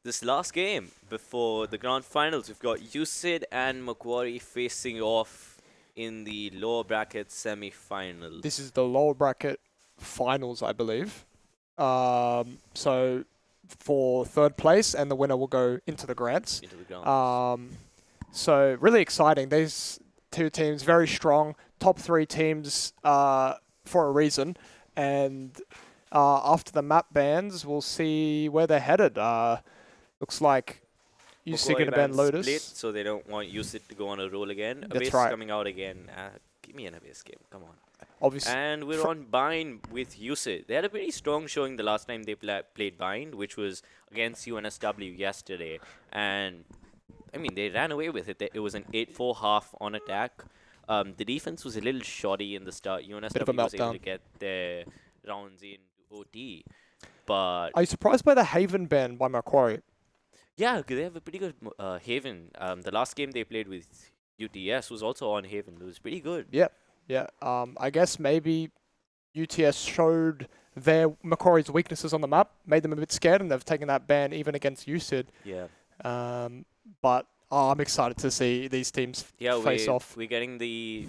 this last game before the grand finals, we've got USYD and Macquarie facing off in the lower bracket semi-final. This is the lower bracket finals, I believe. So for third place, and the winner will go into the grands. Into the ground. So really exciting. These two teams very strong, top three teams for a reason, and after the map bans, we'll see where they're headed. Looks like UC going to ban Lotus. Split, so they don't want USYD to go on a roll again. That's Abyss right. coming out again. Give me an Abyss game, come on. Obviously, And we're on Bind with USYD. They had a pretty strong showing the last time they played Bind, which was against UNSW yesterday. And, I mean, they ran away with it. It was an 8-4 half on attack. The defense was a little shoddy in the start. UNSW was able to get their rounds in OT. But are you surprised by the Haven ban by Macquarie? yeah, they have a pretty good Haven. The last game they played with UTS was also on Haven. It was pretty good. Yeah. I guess maybe UTS showed their Macquarie's weaknesses on the map, made them a bit scared, and they've taken that ban even against USYD. Yeah. But I'm excited to see these teams face off. We're getting the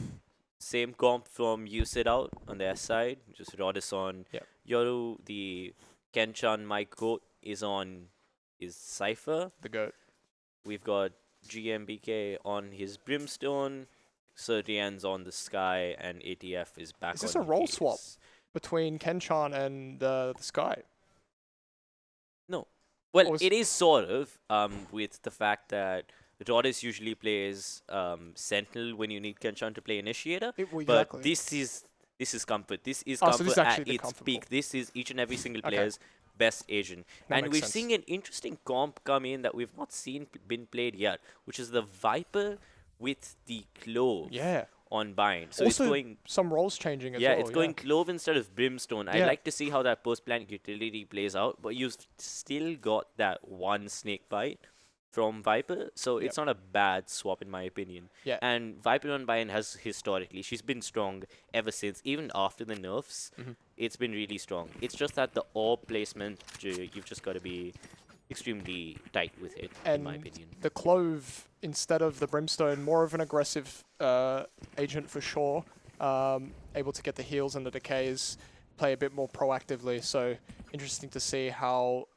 same comp from USYD out on their side, just Rodis on Yoru. The Kenchan Mike Goat is Cypher. The GOAT. We've got GMBK on his Brimstone. Sertian's on the Sky, and ATF is back on. Is this a role Haze. swap between Kenchan and the Sky? No. Well, it is sort of, with the fact that Rodis usually plays Sentinel when you need Kenchan to play Initiator. But this is comfort. This is comfort so this at its peak. This is each and every single player's best agent. And we're seeing an interesting comp come in that we've not seen been played yet, which is the Viper with the Clove on Bind. So also, it's going some roles changing as well. Yeah, it's going Clove instead of Brimstone. I'd like to see how that post-plant utility plays out, but you've still got that one snake bite from Viper, so it's not a bad swap in my opinion. Yeah. And Viper on Bind has historically, she's been strong ever since, even after the nerfs. It's been really strong. It's just that the orb placement, you've just got to be extremely tight with it, in my opinion. The Clove, instead of the Brimstone, more of an aggressive agent for sure. Able to get the heals and the decays, play a bit more proactively. So interesting to see how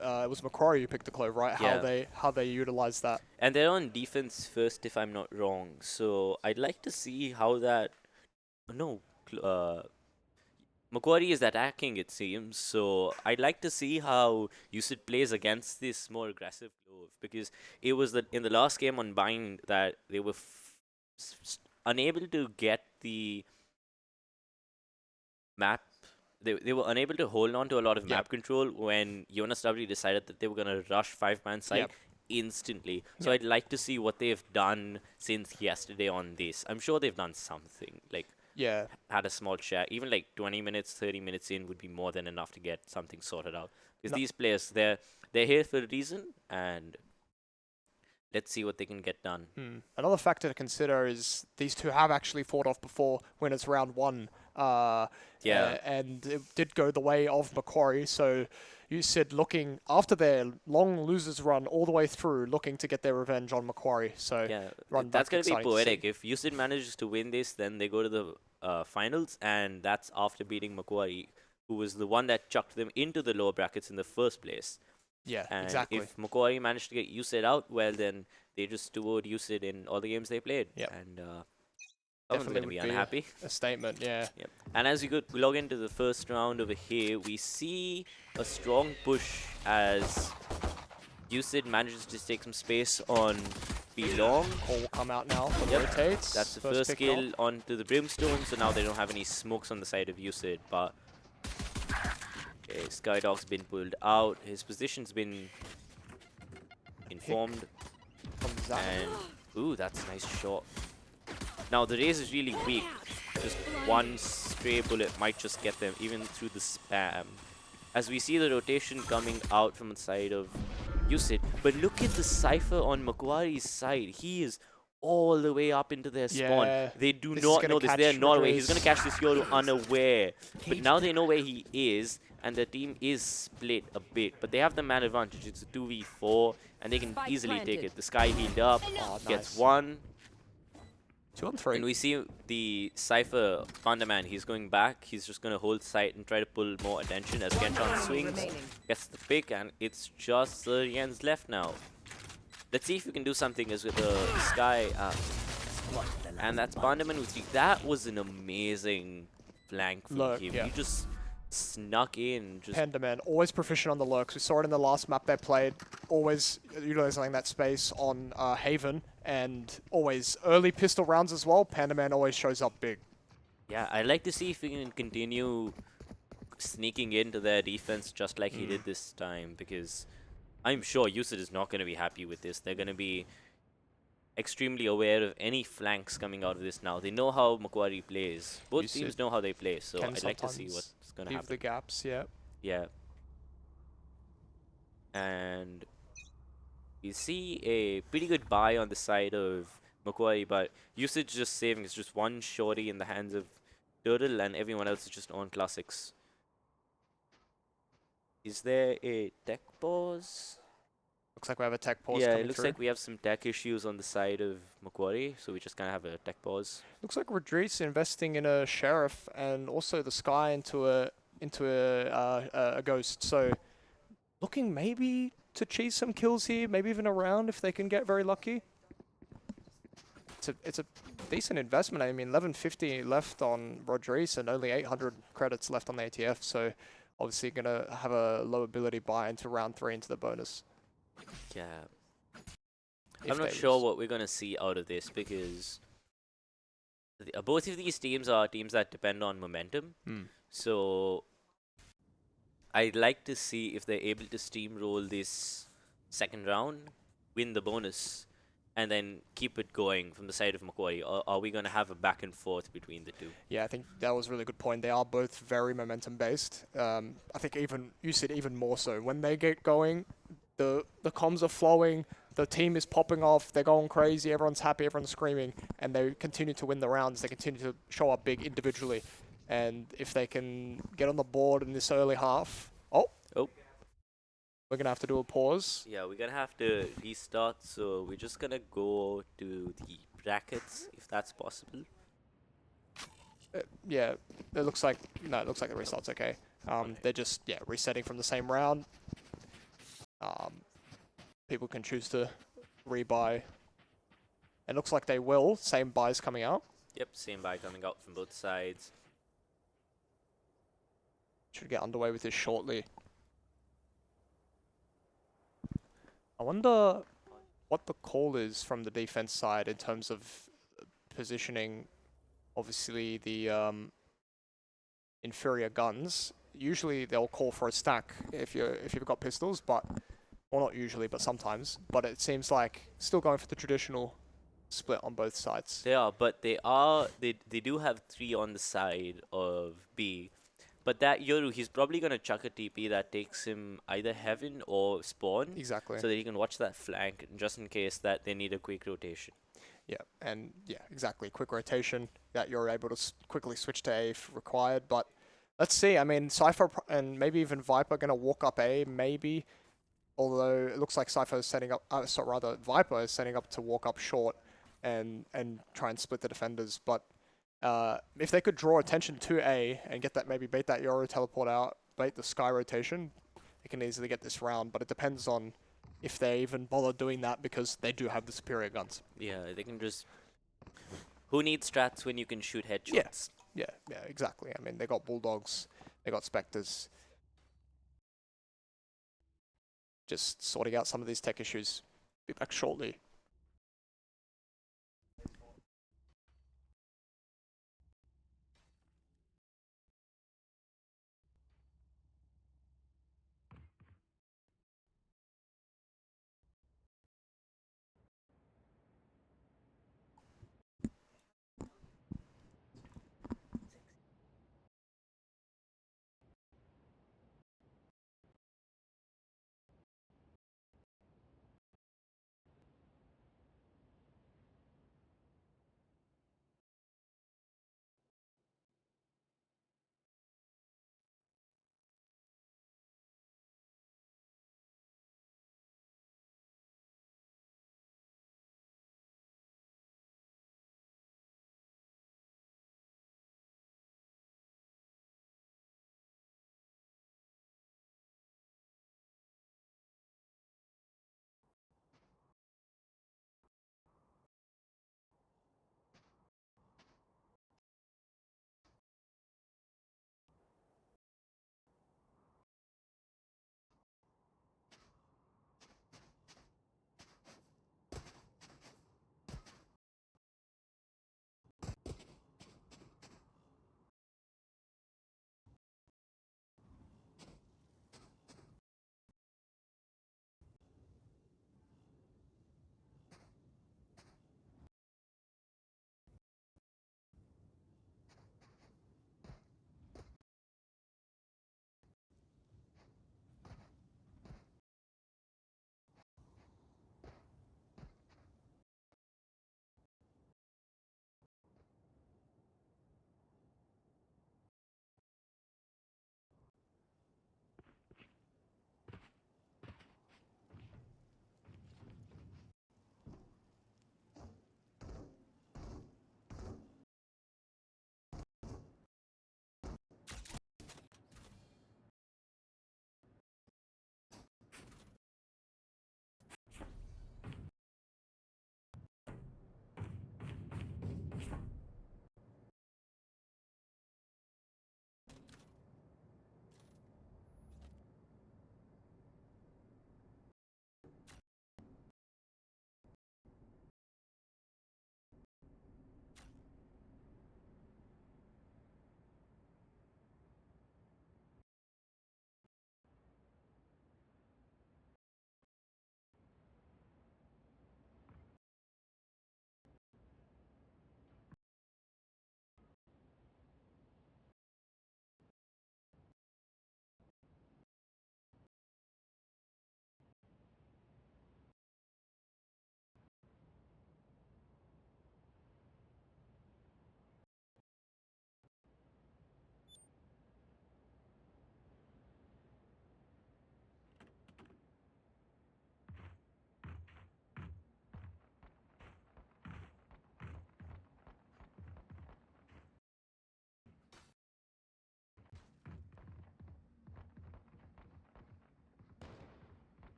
it was Macquarie who picked the Clove, right? How they utilize that. And they're on defense first, if I'm not wrong. So I'd like to see how that. No. Macquarie is attacking, it seems, so I'd like to see how USYD plays against this more aggressive Clove, because it was in the last game on Bind that they were unable to get the map. They were unable to hold on to a lot of map control when UNSW decided that they were going to rush 5-man site instantly. So I'd like to see what they've done since yesterday on this. I'm sure they've done something, like had a small chat. Even like 20 minutes, 30 minutes in would be more than enough to get something sorted out. Because these players, they're here for a reason, and let's see what they can get done. Another factor to consider is these two have actually fought off before when it's round one. And it did go the way of Macquarie, so USYD looking, after their long losers run all the way through, looking to get their revenge on Macquarie. So that's going to be poetic. If USYD manages to win this, then they go to the finals, and that's after beating Macquarie, who was the one that chucked them into the lower brackets in the first place. Yeah, and exactly. If Macquarie managed to get USYD out, well, then they just toured USYD in all the games they played. And definitely going to be unhappy. A statement, And as we log into the first round over here, we see a strong push as USYD manages to take some space on Belong. Call will come out now for rotates. That's the first kill onto the Brimstone, so now they don't have any smokes on the side of USYD, but Skydog's been pulled out. His position's been informed. And ooh, that's a nice shot. Now the Raze is really weak. Just one stray bullet might just get them, even through the spam. As we see the rotation coming out from the side of USYD. But look at the Cypher on Macquarie's side. He is all the way up into their spawn. Yeah. They do This is not gonna know this. They're catch not aware. He's going to catch Rodriguez. this Yoru unaware. But now they know where he is, and the team is split a bit. But they have the man advantage. It's a 2v4, and they can Spike easily take planted. it. The Sky healed up, Oh, gets nice. one. 2 on 3. And we see the Cypher Panda Man. He's going back. He's just going to hold sight and try to pull more attention as Genshan swings. remaining. Gets the pick, and it's just 30 ends left now. Let's see if we can do something as with the Sky. And that's Pandaman with 3. That was an amazing flank from Lurk, him. yeah. He just snuck in. Just Panda Man, always proficient on the lurks. We saw it in the last map they played, always utilizing that space on Haven, and always early pistol rounds as well. Panda Man always shows up big. yeah, I'd like to see if we can continue sneaking into their defense just like he did this time, because I'm sure USYD is not going to be happy with this. They're going to be extremely aware of any flanks coming out of this now. They know how Macquarie plays. Both USYD teams know how they play, so can I'd like to see sometimes what's going to Leave happen. the gaps, yeah. Yeah. And you see a pretty good buy on the side of Macquarie, but USYD just saving. It's just one shorty in the hands of Turtle, and everyone else is just on classics. Is there a tech pause? Looks like we have a tech pause Yeah, coming it looks through. like we have some tech issues on the side of Macquarie, so we just kind of have a tech pause. Looks like Rodriguez investing in a Sheriff and also the Sky into a Ghost. So looking maybe to cheese some kills here, maybe even a round if they can get very lucky. It's a decent investment. I mean, 1150 left on Rodriguez and only 800 credits left on the ATF. So obviously gonna have a low ability buy into round 3 into the bonus. Yeah. if I'm not they sure lose. what we're going to see out of this, because both of these teams are teams that depend on momentum. So I'd like to see if they're able to steamroll this second round, win the bonus, and then keep it going from the side of Macquarie. Or are we going to have a back and forth between the two? Yeah, I think that was a really good point. They are both very momentum based. I think even you said even more so. When they get going, the comms are flowing, the team is popping off, they're going crazy, everyone's happy, everyone's screaming, and they continue to win the rounds. They continue to show up big individually. And if they can get on the board in this early half, Oh. we're gonna have to do a pause. Yeah, we're going to have to restart, so we're just going to go to the brackets, if that's possible. Yeah, it looks like it looks like the restart's okay. They're just resetting from the same round. People can choose to rebuy. It looks like they will. Same buys coming out. Yep, same buy coming out from both sides. Should get underway with this shortly. I wonder what the call is from the defense side in terms of positioning. Obviously, the inferior guns. Usually, they'll call for a stack if you've got pistols, but well, not usually, but sometimes. But it seems like still going for the traditional split on both sides. They are, but they do have 3 on the side of B. But that Yoru, he's probably gonna chuck a TP that takes him either heaven or spawn, Exactly. so that he can watch that flank just in case that they need a quick rotation. Yeah, and yeah, exactly. Quick rotation that you're able to quickly switch to A if required. But let's see. I mean, Cypher and maybe even Viper going to walk up A, maybe. Although it looks like Cypher is setting up, Viper is setting up to walk up short and try and split the defenders. But if they could draw attention to A and get that, maybe bait that Yoru teleport out, bait the Sky rotation, they can easily get this round. But it depends on if they even bother doing that, because they do have the superior guns. Yeah, they can just... Who needs strats when you can shoot headshots? Yeah, exactly. I mean, they got Bulldogs, they got Spectres. Just sorting out some of these tech issues. Be back shortly.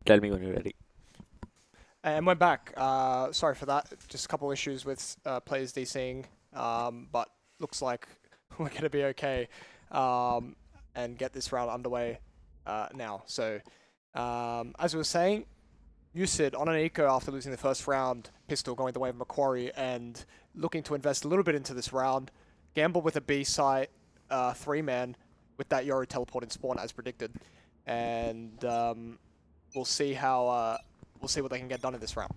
Tell me when you're ready. And we're back. Sorry for that. Just a couple issues with players DCing, but looks like we're going to be okay and get this round underway now. So, as we were saying, USYD on an eco after losing the first round, Pistol going the way of Macquarie and looking to invest a little bit into this round. Gamble with a B site 3-man with that Yoru teleport in spawn as predicted. And we'll see how... we'll see what they can get done in this round.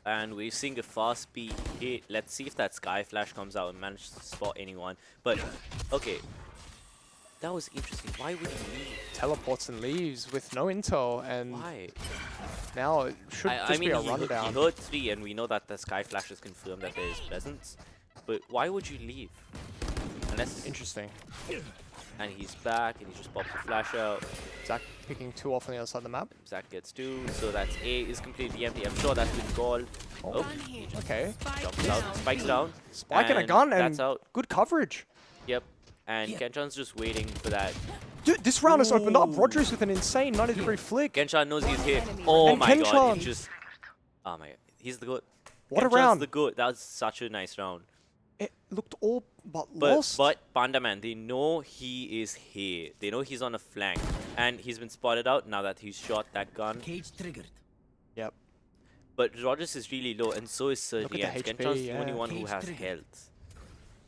And we're seeing a fast B hit. Let's see if that Sky Flash comes out and manages to spot anyone. But, okay. That was interesting. Why would he leave? Teleports and leaves with no intel, and Why? now it should just be a rundown. He heard 3, and we know that the Sky Flash has confirmed that there is presence. But why would you leave? Unless... Interesting. And he's back, and he just pops the flash out. Zach picking 2 off on the other side of the map. Zach gets 2, so that's A is completely empty. I'm sure that's been called. Oh, he just Okay. jumps out, spikes down. Spike and a gun, and that's out. good coverage. Yep. And Kenchan's just waiting for that. Dude, this round has opened up. Ooh. Rogers with an insane 90-degree flick. Kenchan knows he's hit. Oh And my god, Kenchan. he just... Oh my god, he's the GOAT. What a Kenchan's round. the GOAT. That was such a nice round. It looked all but lost. But Panda Man, they know he is here. They know he's on a flank. And he's been spotted out now that he's shot that gun. Cage triggered. Yep. But Rogers is really low, and so is Look Serdi. at the And HP, Kenchan's the yeah. only one who Cage has triggered. health.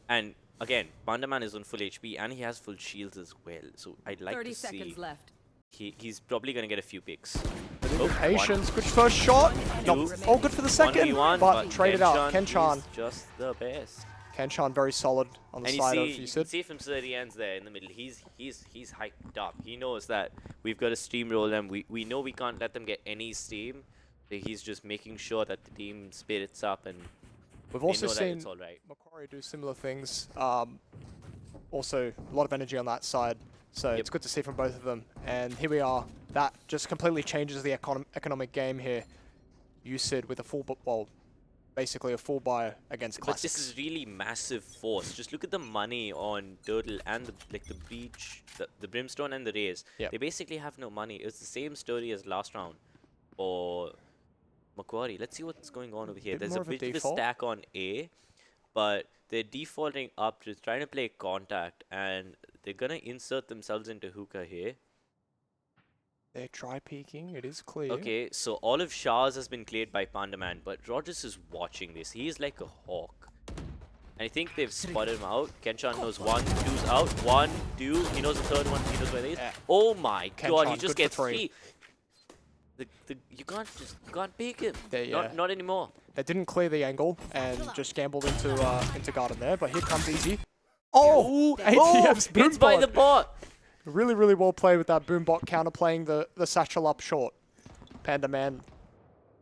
And again, Panda Man is on full HP, and he has full shields as well. So I'd like 30 to see... seconds left. He's probably going to get a a few picks. Good patience. Good first shot. No. Two. Oh, good for the second. 1v1, But traded out. Kenchan. is just the best. Kenchan very solid on the And side you of can USYD. see from Serdian's there in the middle. He's hyped up. He knows that we've got to steamroll them. We know we can't let them get any steam. So he's just making sure that the team spirits up and We've they also know that seen it's all right. Macquarie do similar things. Also, a lot of energy on that side. So it's good to see from both of them. And here we are. That just completely changes the economic game here. USYD with a full, well, basically a full buy against But Classics. this is really massive force. Just look at the money on Turtle and the Breach, the Brimstone and the Raze. Yep. They basically have no money. It's the same story as last round for Macquarie. Let's see what's going on over here. Bit There's more a of a bit of a default. stack on A, but they're defaulting up to trying to play contact, and they're gonna insert themselves into hookah here. They're try peeking. It is clear. Okay, so all of Shah's has been cleared by Panda Man, but Rogers is watching this. He is like a hawk. And I think they've spotted him out. Kenchan knows 1, 2's out. 1, 2. He knows the third one. He knows where it is. Yeah. Oh my god, he Kenchan, just good gets for 3. 3. You can't pick him. Yeah. Not anymore. They didn't clear the angle and just gambled into garden there, but here comes Easy. Oh! ATF's boom Hits by bot. the bot. Really, really well played with that boombot counterplaying the satchel up short. Panda Man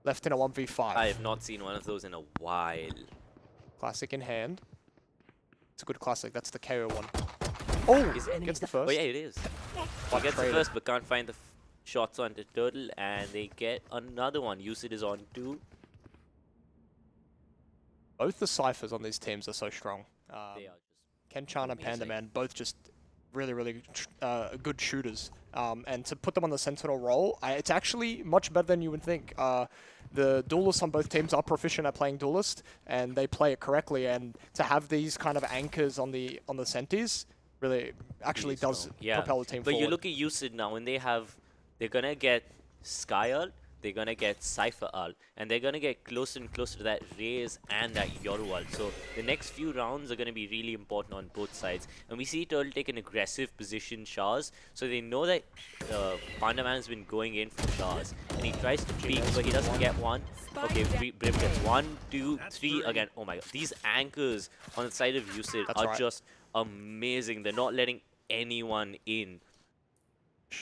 left in a 1v5. I have not seen one of those in a while. Classic in hand. It's a good classic. That's the KO one. Oh! Is it? Gets the Oh first. yeah, it is. He But gets the traded. first, but can't find the shots on the Turtle, and they get another one. USYD is on 2. Both the ciphers on these teams are so strong. They are just Kenchan and Panda amazing. Man, both just really, really good shooters. And to put them on the Sentinel role, it's actually much better than you would think. The duelists on both teams are proficient at playing duelist, and they play it correctly. And to have these kind of anchors on the Sentis really actually really does strong. Yeah. propel the team But forward. you look at USYD now, and they're gonna get Sky ult, they're gonna get Cypher ult, and they're gonna get closer and closer to that Raze and that Yoru ult. So the next few rounds are gonna be really important on both sides. And we see Turtle take an aggressive position Shahs, so they know that Panda Man has been going in for Shahs, and he tries to peek, but he doesn't get one. Okay, Brim gets 1, 2, 3 again. Oh my god, these anchors on the side of USYD That's are right. just amazing. They're not letting anyone in.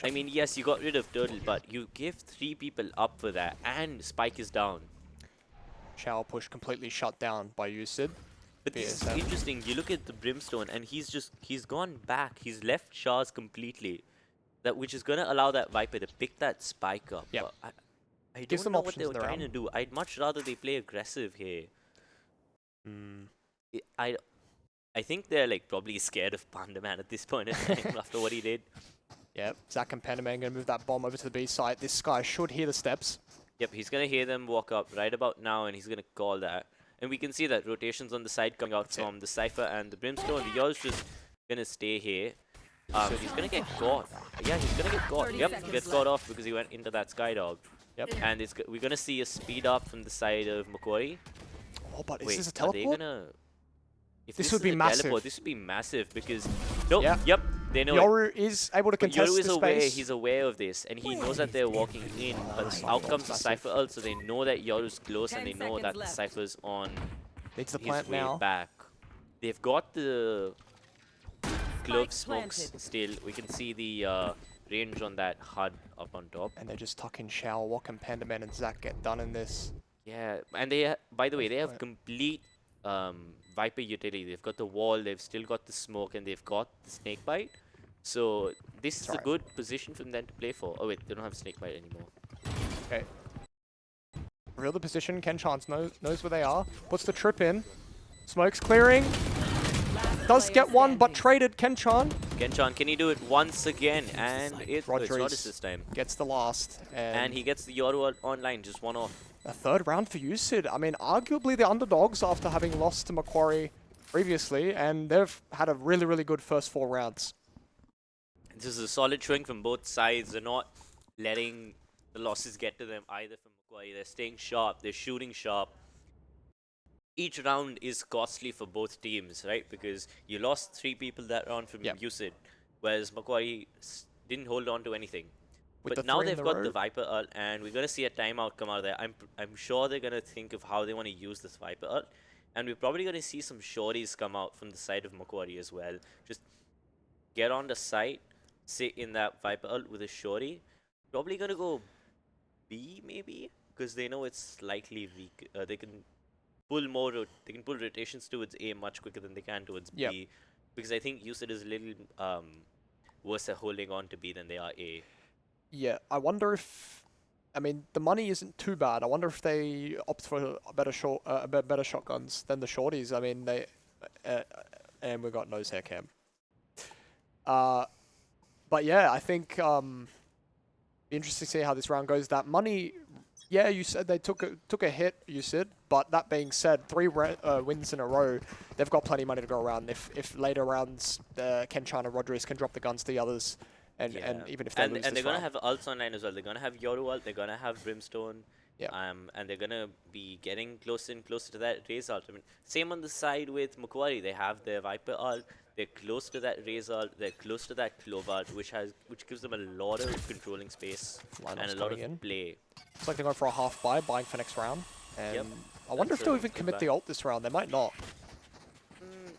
I mean, yes, you got rid of Turtle, but you give 3 people up for that, and Spike is down. Shower push completely shut down by USYD. But this is PSM. interesting. You look at the Brimstone, and he's gone back. He's left Shahs completely, which is gonna allow that Viper to pick that Spike up. Yep. But I Gives don't them know what options they were in the trying to round. do. I'd much rather they play aggressive here. Mm. I think they're like probably scared of Panda Man at this point in time after what he did. Yep, Zach and Panaman gonna move that bomb over to the B site. This guy should hear the steps. Yep, he's going to hear them walk up right about now, and he's going to call that. And we can see that rotations on the side coming out from the Cypher and the Brimstone. The Yo's just going to stay here. He's going to get caught. Yeah, he's going to get caught. Yep, gets caught off because he went into that Skydog. Yep. And we're going to see a speed up from the side of Macquarie. Oh, but is Wait, this a are teleport? they gonna... If This this would is be a massive. Teleport, this would be massive because... Nope, Yeah. yep, they know it. Yoru is able to But contest Yoru is the aware, space. he's aware of this, and he knows that they're walking in, but out comes the Cypher ult, so they know that Yoru's close, and they know that the Cypher's on Needs the his plant way now. back. They've got the glove smokes still. We can see the range on that HUD up on top. And they're just tucking Shao. What can Pandaman and Zach get done in this? Yeah, and they, by the way, they have complete Viper utility. They've got the wall, they've still got the smoke, and they've got the snake bite. So this is a good position for them to play for. Oh wait, they don't have snake bite anymore. Okay. Reveal the position. Ken Chance knows where they are. Puts the trip in. Smoke's clearing. Does get one, but traded Kenchan. Kenchan, can he do it once again? And it's Rodriguez Rodis this time. Gets the last. And he gets the Yoru online, just one off. A third round for USYD. I mean, arguably the underdogs after having lost to Macquarie previously, and they've had a really, really good first 4 rounds. This is a solid showing from both sides. They're not letting the losses get to them either from Macquarie. They're staying sharp, they're shooting sharp. Each round is costly for both teams, right? Because you lost 3 people that round from USYD, whereas Macquarie didn't hold on to anything. But now they've got the Viper ult, and we're going to see a timeout come out of there. I'm sure they're going to think of how they want to use this Viper ult. And we're probably going to see some shorties come out from the side of Macquarie as well. Just get on the site, sit in that Viper ult with a shorty. Probably going to go B, maybe? Because they know it's slightly weak. They can pull more, they can pull rotations towards A much quicker than they can towards B. Because I think USYD is a little worse at holding on to B than they are A. Yeah, I wonder if... I mean, the money isn't too bad. I wonder if they opt for better shotguns than the shorties. I mean, they... and we got nose hair cam. But yeah, I think... be interesting to see how this round goes. That money... Yeah, you said they took a hit, you said. But that being said, 3 wins in a row, they've got plenty of money to go around. If later rounds, Kenchan and Rodriguez can drop the guns to the others, and even if they lose and this they're round. gonna have ults online as well. They're gonna have Yoru ult. They're gonna have Brimstone. And they're gonna be getting closer and closer to that Raze ult. I mean, same on the side with Macquarie. They have their Viper ult. They're close to that Raze ult. They're close to that Clove ult, which gives them a lot of controlling space and a lot of play. It's like they're going for a half buy, buying for next round. And I wonder if they'll even commit the ult this round. They might not.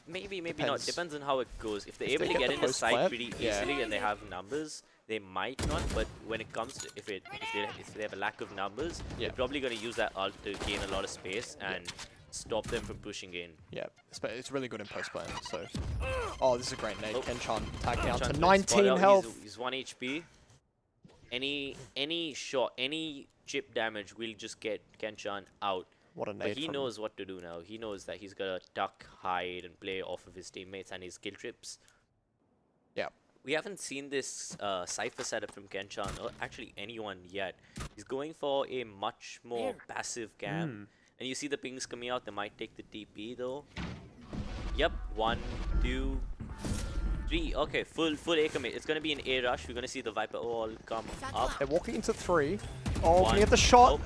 Maybe not. Depends on how it goes. If they're able to get in the site pretty easily and they have numbers, they might not. But when it comes to if they have a lack of numbers, they're probably going to use that ult to gain a lot of space and stop them from pushing in. Yeah, it's really good in post play. So, oh, this is a great nade. Kenchan tagged down to Kenchan 19 health. He's 1 HP. Any shot, any chip damage will just get Kenchan out. What a nade! But he knows what to do now. He knows that he's got to duck, hide, and play off of his teammates and his kill trips. Yeah. We haven't seen this Cypher setup from Kenchan, or actually anyone yet. He's going for a much more passive cam. And you see the pings coming out. They might take the TP though. Yep, 1, 2, 3. Okay, full A commit. It's gonna be an A rush. We're gonna see the Viper all come up. They're walking into 3. Oh, can he get the shot?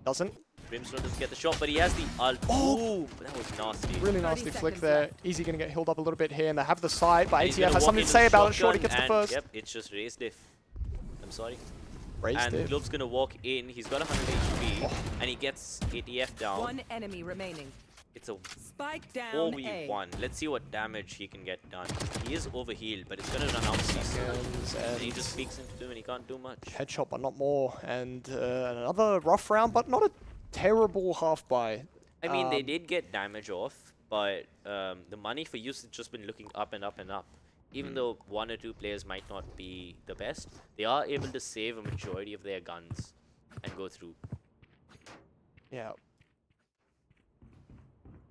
Doesn't. Brimstone doesn't get the shot, but he has the ult. Oh, that was nasty. Really nasty flick there. Easy gonna get healed up a little bit here, and they have the side, but ATF has something to say about it. Shorty gets the first. Yep, it's just raised diff. I'm sorry. Raised and Globe's gonna walk in. He's got 100 HP, and he gets ATF down. 1 enemy remaining. It's a spike down 4v1. Let's see what damage he can get done. He is overhealed, but it's gonna run out seconds, and he just peeks into him, and he can't do much. Headshot, but not more. And another rough round, but not a terrible half buy. I mean, they did get damage off, but the money for use has just been looking up and up and up. Even though 1 or 2 players might not be the best, they are able to save a majority of their guns and go through. Yeah.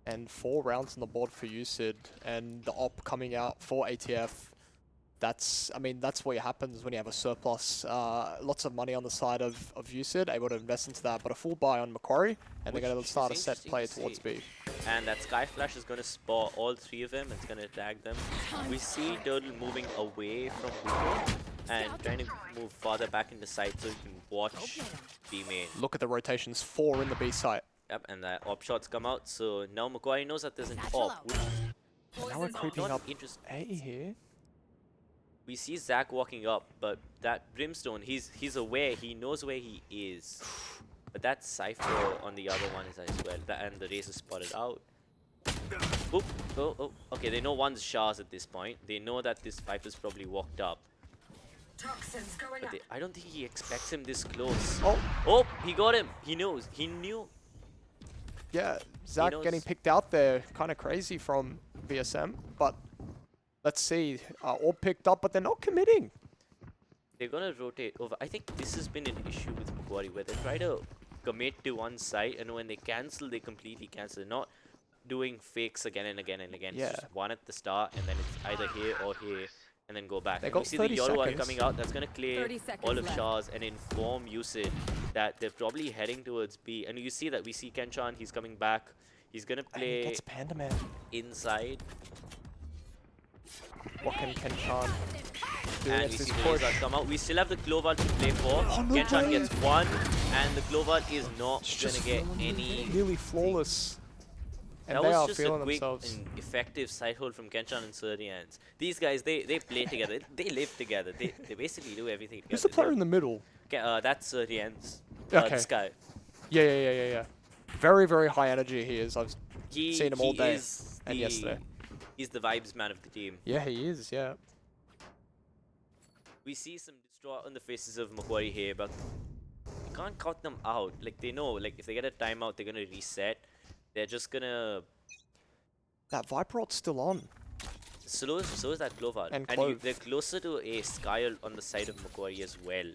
And 4 rounds on the board for USYD, and the op coming out for ATF. that's, I mean, that's what happens when you have a surplus. Lots of money on the side of USYD, able to invest into that, but a full buy on Macquarie, and they're going to start a set play towards B. And that Sky Flash is going to spot all three of them. It's going to tag them. We see Turtle moving away from Buko and trying to move farther back into side so you can watch B main. Look at the rotations, 4 in the B site. Yep, and that op shots come out. So now Macquarie knows that there's an op. Now we're creeping Not up interest. A here. We see Zach walking up, but that Brimstone, he's aware, he knows where he is. But that Cypher on the other one is as well, and the Raze is spotted out. Oop. Oh, okay, they know one's Shah's at this point. They know that this Viper's probably walked up. But I don't think he expects him this close. Oh, he got him. He knows. He knew. Yeah, Zach getting picked out there, kind of crazy from VSM, but let's see. All picked up, but they're not committing. They're gonna rotate over. I think this has been an issue with Macquarie where they try to commit to one side, and when they cancel, they completely cancel. They're not doing fakes again and again and again. Yeah. It's just one at the start, and then it's either here or here, and then go back. They and got we see 30 the Yoru one seconds. coming out. That's gonna clear all of Shah's and inform USYD that they're probably heading towards B. And you see that we see Kenchan. He's coming back. He's gonna And he play gets Panda Man. inside. What can Kenchan do And we against see this the push? Razor come out. We still have the Cloval to play for. Oh, no Kenchan way. gets one, and the Cloval is not It's gonna just get any. nearly flawless. And That they are was just a feeling quick themselves. and effective side hold from Kenchan and Surdians. These guys, they play together. They live together. They basically do everything together. Who's the player in the middle? Okay, that's Surdians. Okay. This guy. Yeah. Very, very high energy he is. I've seen him all day Is and yesterday. He's the vibes man of the team. Yeah, he is, yeah. We see some distraught on the faces of Macquarie here, but you can't count them out. Like, they know, like, if they get a timeout, they're gonna reset. They're just gonna... That Viper ult's still on. So is that Cloval. And they're closer to a Sky on the side of Macquarie as well.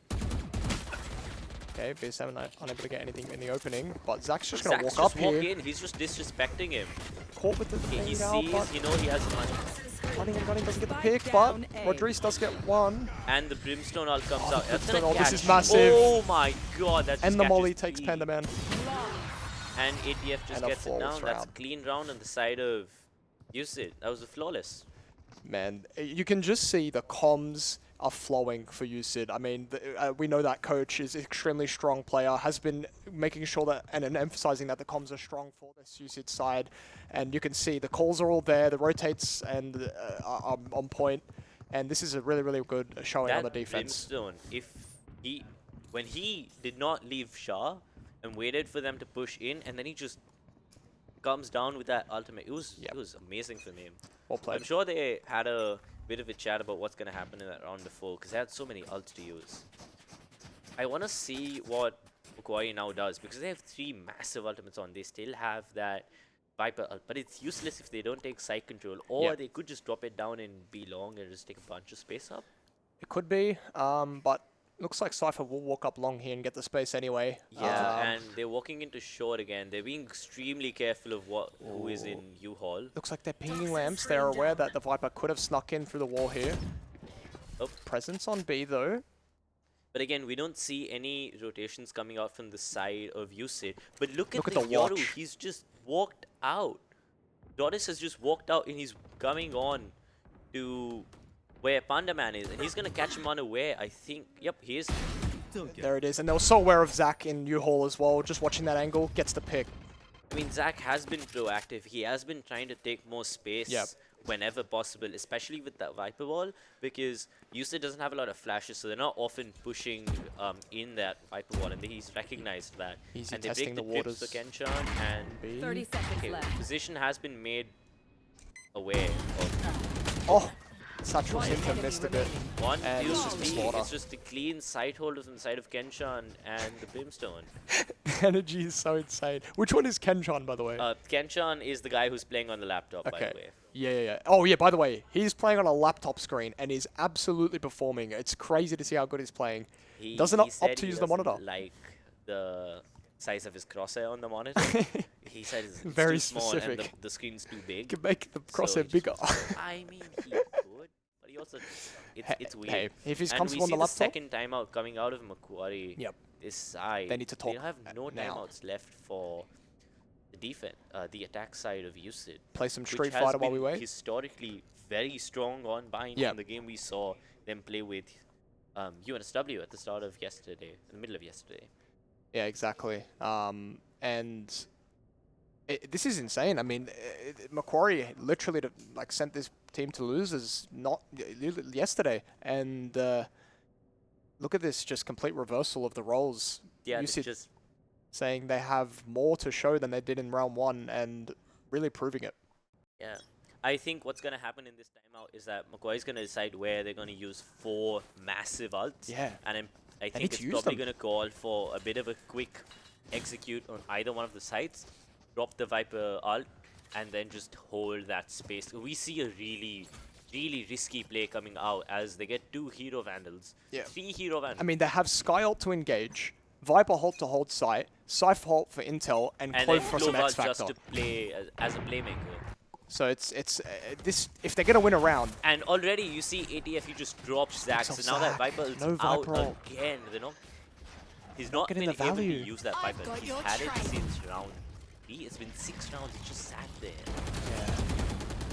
Okay, VSM unable to get anything in the opening, but Zach's just Zach's gonna just walk up here. in. He's just disrespecting him. Caught with the Okay, he thing now, sees, but you know, he has money. running, doesn't get the pick, but Rodriguez does get one. And the Brimstone all comes Oh, out. the That's Brimstone gonna ult, catch. this is massive. Oh my god, that just And the Molly catches takes three. Panda Man. And ATF just And a gets it flawless down. That's a round. clean round on the side of USYD. That was a flawless. Man, you can just see the comms are flowing for USYD. I mean, we know that coach is an extremely strong player, has been making sure that and emphasizing that the comms are strong for this USYD side. And you can see the calls are all there, the rotates and are on point. And this is a really, really good showing on the defense. Brimstone, when he did not leave Shah and waited for them to push in, and then he just comes down with that ultimate. It was amazing from him. Well played. I'm sure they had a bit of a chat about what's going to happen in that round before, because they had so many ults to use. I want to see what Macquarie now does, because they have 3 massive ultimates on. They still have that Viper ult, but it's useless if they don't take side control, or they could just drop it down and be long and just take a bunch of space up. It could be, but looks like Cypher will walk up long here and get the space anyway. Yeah, and they're walking into short again. They're being extremely careful of who is in U-Hall. Looks like they're pinging lamps. They're aware that the Viper could have snuck in through the wall here. Oh. Presence on B though. But again, we don't see any rotations coming out from the side of USYD. But look at the watch. Yoru. He's just walked out. Doris has just walked out and he's coming on to where Panda Man is. And he's going to catch him unaware, I think. Yep, he is. There it is. And they were so aware of Zach in U-Hall as well. Just watching that angle, gets the pick. I mean, Zach has been proactive. He has been trying to take more space whenever possible, especially with that Viper wall, because USYD doesn't have a lot of flashes, so they're not often pushing in that Viper wall, and he's recognized that. Easy and they testing break the the tips waters. for Kenchan, and 30 seconds left. position has been made aware of. Oh, Satchel seemed to have missed a bit. One, And two, it's just a three. slaughter. It's just a clean side hold from the side of Kenchan and the Brimstone. Energy is so insane. Which one is Kenchan, by the way? Kenchan is the guy who's playing on the laptop, by Okay. the way. Yeah. Oh, yeah, by the way, he's playing on a laptop screen and is absolutely performing. It's crazy to see how good he's playing. Doesn't he opt said to he use the monitor. doesn't like the size of his crosshair on the monitor. He said it's Very too small and specific. the screen's too big. Can make the So crosshair he bigger. just- I mean, he could, but he also it's weird. Hey, if he's And comfortable on we the see the laptop, second timeout coming out of Macquarie. Yep. This side. They need to talk They have no now. timeouts left for the defense, the attack side of USYD. Play some which Street has Fighter while we been wait. historically very strong on bind Yep. from the game we saw them play with UNSW at the start of yesterday, in the middle of yesterday. Yeah, exactly. And this is insane. I mean, Macquarie literally like sent this team to losers not yesterday, and look at this, just complete reversal of the roles. Yeah, USYD just saying they have more to show than they did in round one, and really proving it. yeah. I think what's going to happen in this timeout is that Macquarie's going to decide where they're going to use 4 massive ults. Yeah. And I need think to it's use probably them. going to call for a bit of a quick execute on either one of the sides, drop the Viper ult, and then just hold that space. We see a really risky play coming out as they get 2 hero vandals, Yeah. 3 hero vandals. I mean, they have Sky ult to engage, Viper ult to hold site, Scythe ult for intel, and and Clove then for some Clova X factor. just to play as a playmaker. So it's this, if they're gonna win a round. And already you see ATF, he just drops Zac. Picks off So now that Zac. Viper is No out Viper ult. again. You know, he's not getting been the able to value. use that I've Viper. got He's your had it trail. since round 3. It's been 6 rounds. He just sat there.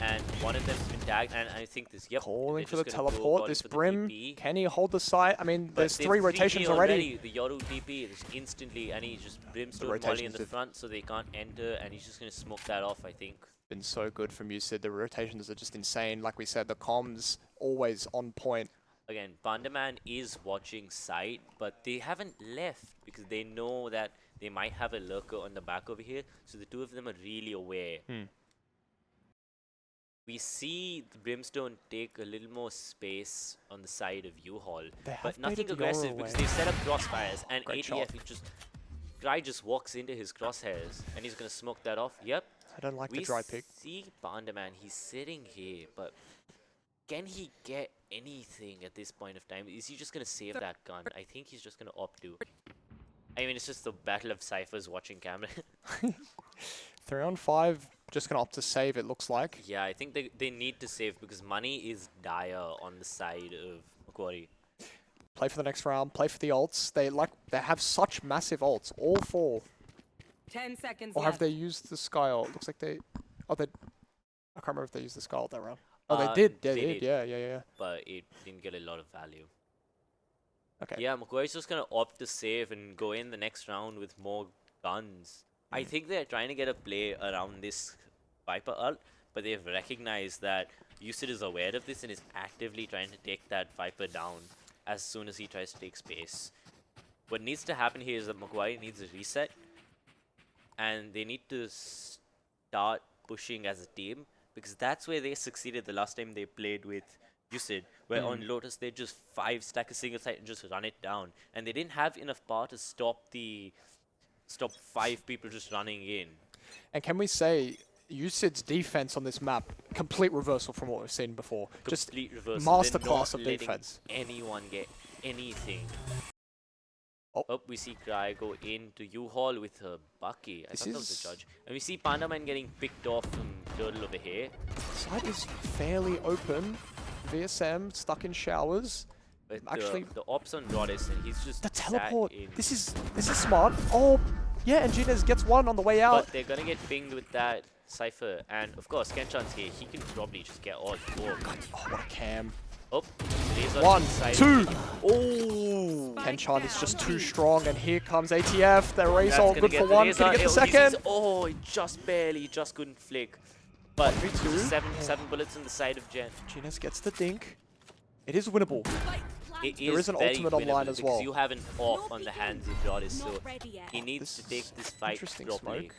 Yeah. And one of them's been tagged. And I think this. Yep. Calling they're for the just gonna go teleport. calling This for the Brim, TP. can he hold the site? I mean, But there's they've 3 3G rotations already. The Yoru TP is instantly, and he just Brimstone Molly in rotations the did- front, so they can't enter, and he's just gonna smoke that off. I think. Been so good from USYD. The rotations are just insane. Like we said, the comms always on point. Again, Pandaman is watching side, but they haven't left because they know that they might have a lurker on the back over here. So the 2 of them are really aware. We see the Brimstone take a little more space on the side of U-Haul, They have but nothing baited the aggressive Yoru because away. they've set up crossfires, and Great ATF, shot. Guy just walks into his crosshairs, and he's gonna smoke that off. Yep. I don't like We the dry pick. see Pandaman, he's sitting here, but can he get anything at this point of time? Is he just going to save that gun? I think he's just going to opt to. I mean, it's just the battle of ciphers watching camera. 3 on 5, just gonna opt to save, it looks like. Yeah, I think they need to save because money is dire on the side of Macquarie. Play for the next round, play for the ults. They have such massive ults, all 4. 10 seconds Or left. have they used the Sky ult? Looks like they... Oh, they... I can't remember if they used the Sky ult that round. Oh, they did. They did. Yeah. But it didn't get a lot of value. Okay. Yeah, Macquarie's just going to opt to save and go in the next round with more guns. I think they're trying to get a play around this Viper ult, but they've recognized that USYD is aware of this and is actively trying to take that Viper down as soon as he tries to take space. What needs to happen here is that Macquarie needs a reset, and they need to start pushing as a team, because that's where they succeeded the last time they played with USYD, where on Lotus they just 5-stack a single site and just run it down, and they didn't have enough power to stop 5 people just running in. And can we say USYD's defense on this map, complete reversal from what we've seen before. Just Complete reversal. They're masterclass not of letting defense. anyone get anything. Oh. We see Cry go into U-Haul with her Bucky. I This thought that was is- a judge. And we see Pandaman getting picked off from Turtle over here. Side is fairly open. VSM stuck in showers. But Actually- the ops on Rodis, and he's just The sat teleport. in. This is smart. Oh, yeah, and Gines gets one on the way out. But they're gonna get pinged with that Cypher. And of course, Kenchan's here. He can probably just get all 4. Oh, what a cam. Oh, Razor 1, inside. 2. Oh! Kenchan is just too strong, and here comes ATF. Their Razor That's gonna good get for the 1. Razor. Can he get the He's- second? Oh, he just barely, just couldn't flick. But 1v2. seven bullets on the side of Jen. Gines gets the dink. It is winnable. It There is an very ultimate online winnable as because well. you have an off on the hands of Rodis, so he needs This to take is this fight interesting properly. smoke,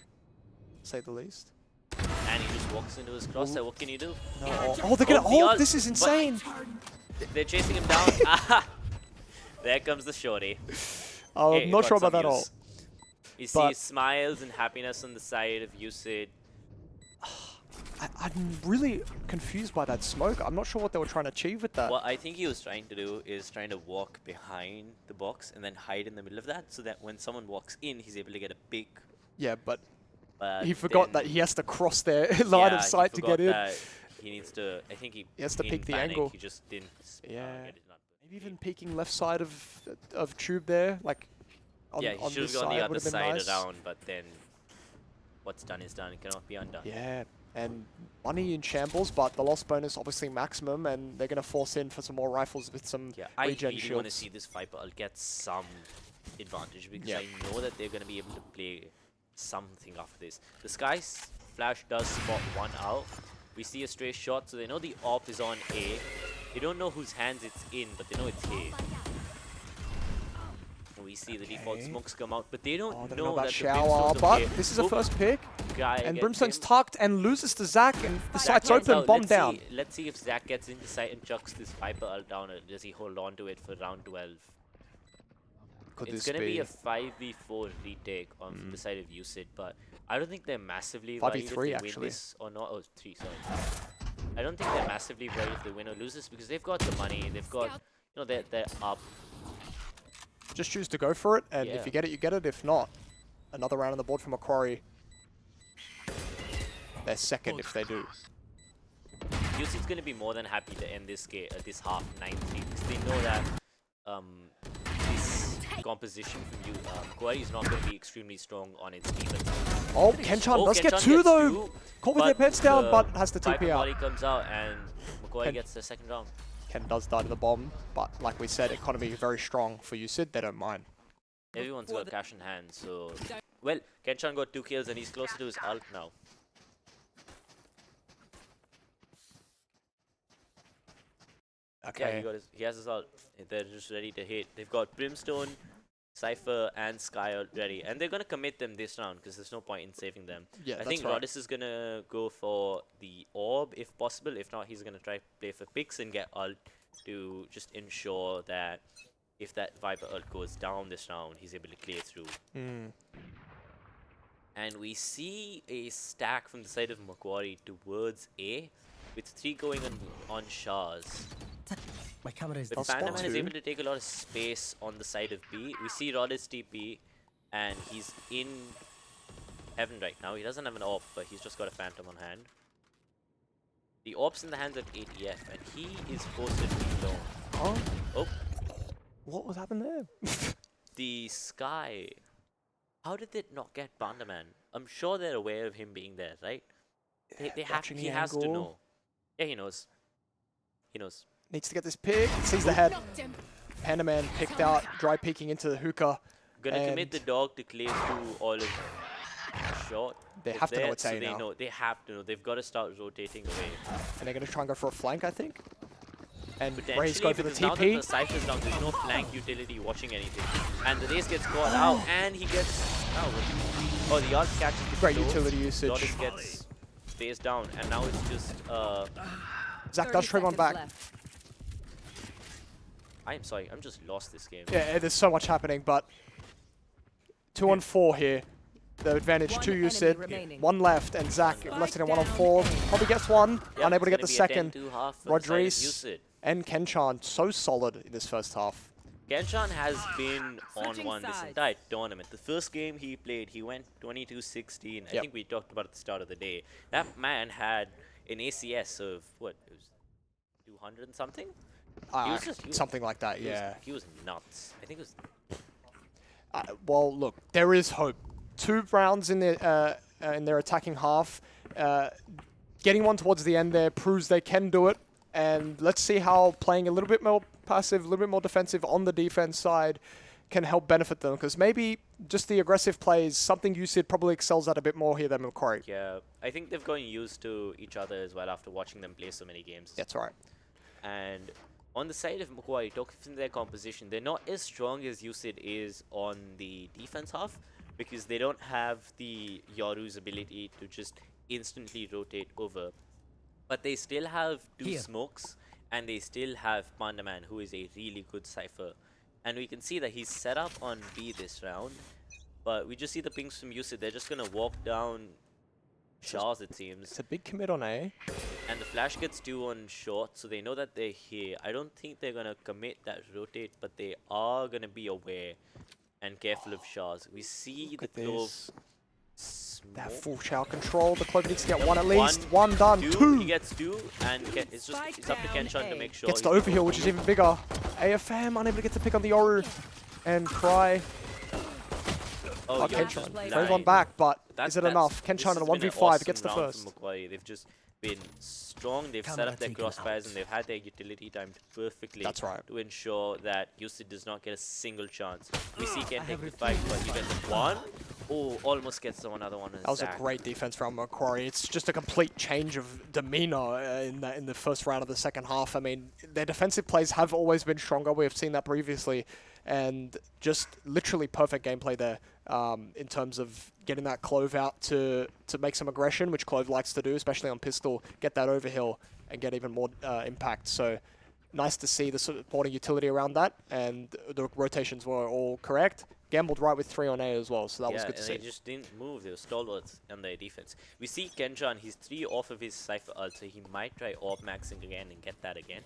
to say the least. And he just walks into his crosshair. What can you do? No. Oh, they're gonna Oh, the ult. ult. This is insane. They're chasing him down. Aha! There comes the shorty. I'm Hey, not got sure about some that use. ult. You see But- smiles and happiness on the side of USYD. I'm really confused by that smoke. I'm not sure what they were trying to achieve with that. What I think he was trying to do is trying to walk behind the box and then hide in the middle of that, so that when someone walks in, he's able to get a pick. Yeah, but But he forgot then- that he has to cross their line yeah, of he sight to forgot get in. that. he needs to. I think he has to in pick the panic, angle. He just didn't. Yeah. Get his nut. Maybe even peeking left side of tube there, like on, Yeah, he on should have this gone the side other would have been side nice. around, but then what's done is done. It cannot be undone. Yeah, and money in shambles, but the loss bonus obviously maximum, and they're going to force in for some more rifles with some I regen really want to shields. see this Viper. I'll get some advantage because Yeah. I know that they're going to be able to play something after this. The Sky's flash does spot one out. We see a stray shot, so they know the AWP is on A. They don't know whose hands it's in, but they know it's A. We see the default Okay. smokes come out, but they don't Oh, they know don't know about that shower, the but Brimstone's this is a okay. first pick, Guy and gets Brimstone's him. tucked and loses to Zach, and the Zach site's gets open, out. bomb Let's down. See, let's see if Zach gets into sight and chucks this Viper ult down, or does he hold on to it for round 12? Could It's this going to be be a 5v4 retake on the side of USYD, but I don't think they're massively 5v3 worried if they actually. win this or not. Oh, 3, sorry. I don't think they're massively worried if they win or lose this because they've got the money, they've got, you know, they're up. Just choose to go for it, and Yeah. if you get it, you get it. If not, another round on the board for Macquarie. They're second if they do. USYD's going to be more than happy to end this game, this half 9-3 because they know that this composition from Macquarie is not going to be extremely strong on its defense. Oh, Kenchan does get Kenchan two gets though. two, Caught with their pets down, but has the Viper TP out. Molly comes out and Macquarie Ken- gets the second round. Ken does die to the bomb, but like we said, economy very strong for USYD. They don't mind. Everyone's got cash in hand, so... Well, Kenchan got 2 kills and he's closer to his ult now. Okay. Yeah, he has his ult. They're just ready to hit. They've got Brimstone, Cypher, and Sky ready. And they're going to commit them this round because there's no point in saving them. Yeah, I that's think right. Rodis is going to go for the orb if possible. If not, he's going to try play for picks and get ult to just ensure that if that Viper ult goes down this round, he's able to clear through. And we see a stack from the side of Macquarie towards A, with 3 going on Shahs. My camera is But spot Pandaman is two. able to take a lot of space on the side of B. We see Rodis TP, and he's in heaven right now. He doesn't have an AWP, but he's just got a Phantom on hand. The AWP's in the hands of ATF, and he is posted below. Oh, Oh, what was happened there? the Sky. How did it not get Pandaman? I'm sure they're aware of him being there, right? They have. watching the He has to angle. know. Yeah, he knows. He knows. Needs to get this pick. Sees the head. Pandaman picked out, dry peeking into the hookah. Gonna commit And- the dog to clear through all of shot. They of have to know there, it's so A they now. know. They have to know. They've got to start rotating away. And they're going to try and go for a flank, I think. And Ray's Potentially, going for the because now that TP. the Cypher's down, there's no flank utility watching anything. And the race gets caught out, and he gets... Oh, the ult catches the Great close. utility usage. Rodis gets phased down, and now it's just... Zach does trim on back. I'm sorry, I'm just lost this game. Yeah, there's so much happening, but 2 on 4 here. The advantage One to enemy USYD. remaining. 1 left, and Zach Spike left it in 1 on down 4. A. Probably gets one. Yep, Unable to it's get the gonna be a second. 10-2 half for the side of Rodriguez USYD. and Kenchan so solid in this first half. Kenchan has been on Switching one this sides. entire tournament. The first game he played, he went 22-16. I Yep. think we talked about it at the start of the day. That man had an ACS of, what, it was 200 and something? He was Something like that, he was- yeah. he was nuts. I think it was... Well, look, there is hope. 2 rounds in their attacking half. Getting one towards the end there proves they can do it. And let's see how playing a little bit more passive, a little bit more defensive on the defense side can help benefit them. Because maybe just the aggressive plays, something USYD probably excels at a bit more here than Macquarie. Yeah, I think they've gotten used to each other as well after watching them play so many games. That's right. And on the side of Macquarie, talking from their composition, they're not as strong as USYD is on the defense half because they don't have the Yoru's ability to just instantly rotate over. But they still have 2 Here. smokes, and they still have Pandaman, who is a really good Cypher. And we can see that he's set up on B this round, but we just see the pings from USYD. They're just going to walk down Shahs, it seems. It's a big commit on A. And the flash gets 2 on short, so they know that they're here. I don't think they're going to commit that rotate, but they are going to be aware and careful of Shahs. We see Look the at Clove this. That more. full shower control. The Clover needs to get one at One, least. One done. He gets two, and it's up to Kenshan to make sure Gets the he's overheal, which is even bigger. AFM unable to get the pick on the Yoru. And Cry. Oh, Oh, Yoru's Kenshan. just Brave one blind. back, but That's- is it that's- enough? this Kenshan in a has been an 1v5 awesome gets the round first. from Macquarie. They've just been strong. They've set up their crossfires and they've had their utility timed perfectly. That's right. To ensure that USYD does not get a single chance. We see Ken take the fight, but he gets one. Oh, almost gets another one. That was a great defense from Macquarie. It's just a complete change of demeanor in the first round of the second half. I mean, their defensive plays have always been stronger. We have seen that previously. And just literally perfect gameplay there in terms of getting that Clove out to make some aggression, which Clove likes to do, especially on pistol, get that overhill and get even more impact. So nice to see the supporting utility around that, and the rotations were all correct. Gambled right with 3 on A as well, so that was good to see. They just didn't move. They were stalwarts on their defense. We see Kenshan, he's 3 off of his Cypher ult, so he might try AWP maxing again and get that again.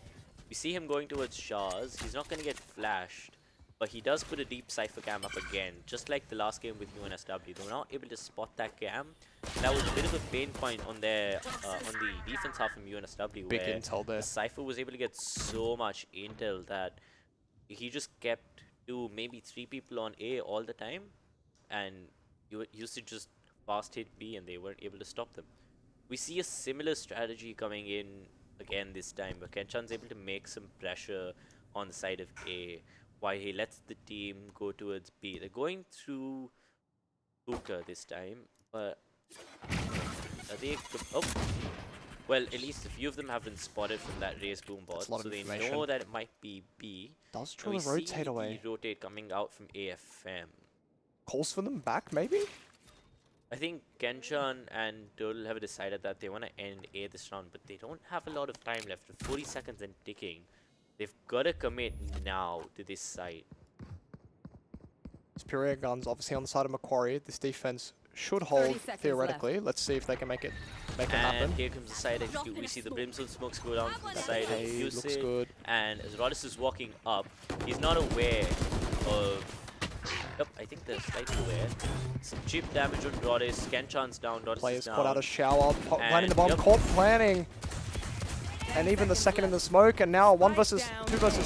We see him going towards Shahs. He's not going to get flashed, but he does put a deep Cypher cam up again, just like the last game with UNSW. They were not able to spot that cam. That was a bit of a pain point on their on the defense half from UNSW, Big where intel there. the Cypher was able to get so much intel that he just kept 2, maybe 3 people on A all the time, and you used to just fast hit B and they weren't able to stop them. We see a similar strategy coming in again this time, but Kenshan's able to make some pressure on the side of A, while he lets the team go towards B. They're going through Hookah this time, but are they... Oh! Well, at least a few of them have been spotted from that raise boom bot, so they know that it might be B. Does try to rotate away. The rotate coming out from AFM. Calls for them back, maybe? I think Kenshan and Turtle have decided that they want to end A this round, but they don't have a lot of time left. 40 seconds and ticking. They've got to commit now to this side. Superior guns obviously on the side of Macquarie. This defense should hold theoretically. Let's see if they can make it happen. And here comes the side execute. We see the brimstone smokes go down from the side of looks USYD. good. And as Rodis is walking up, he's not aware of... Yep, I think they're slightly aware. Some cheap damage on Rodis. Kenshan's down, Rodis Players is down. put out a shower, planting the bomb, yep. caught planning. And even the second in the smoke, and now 2 versus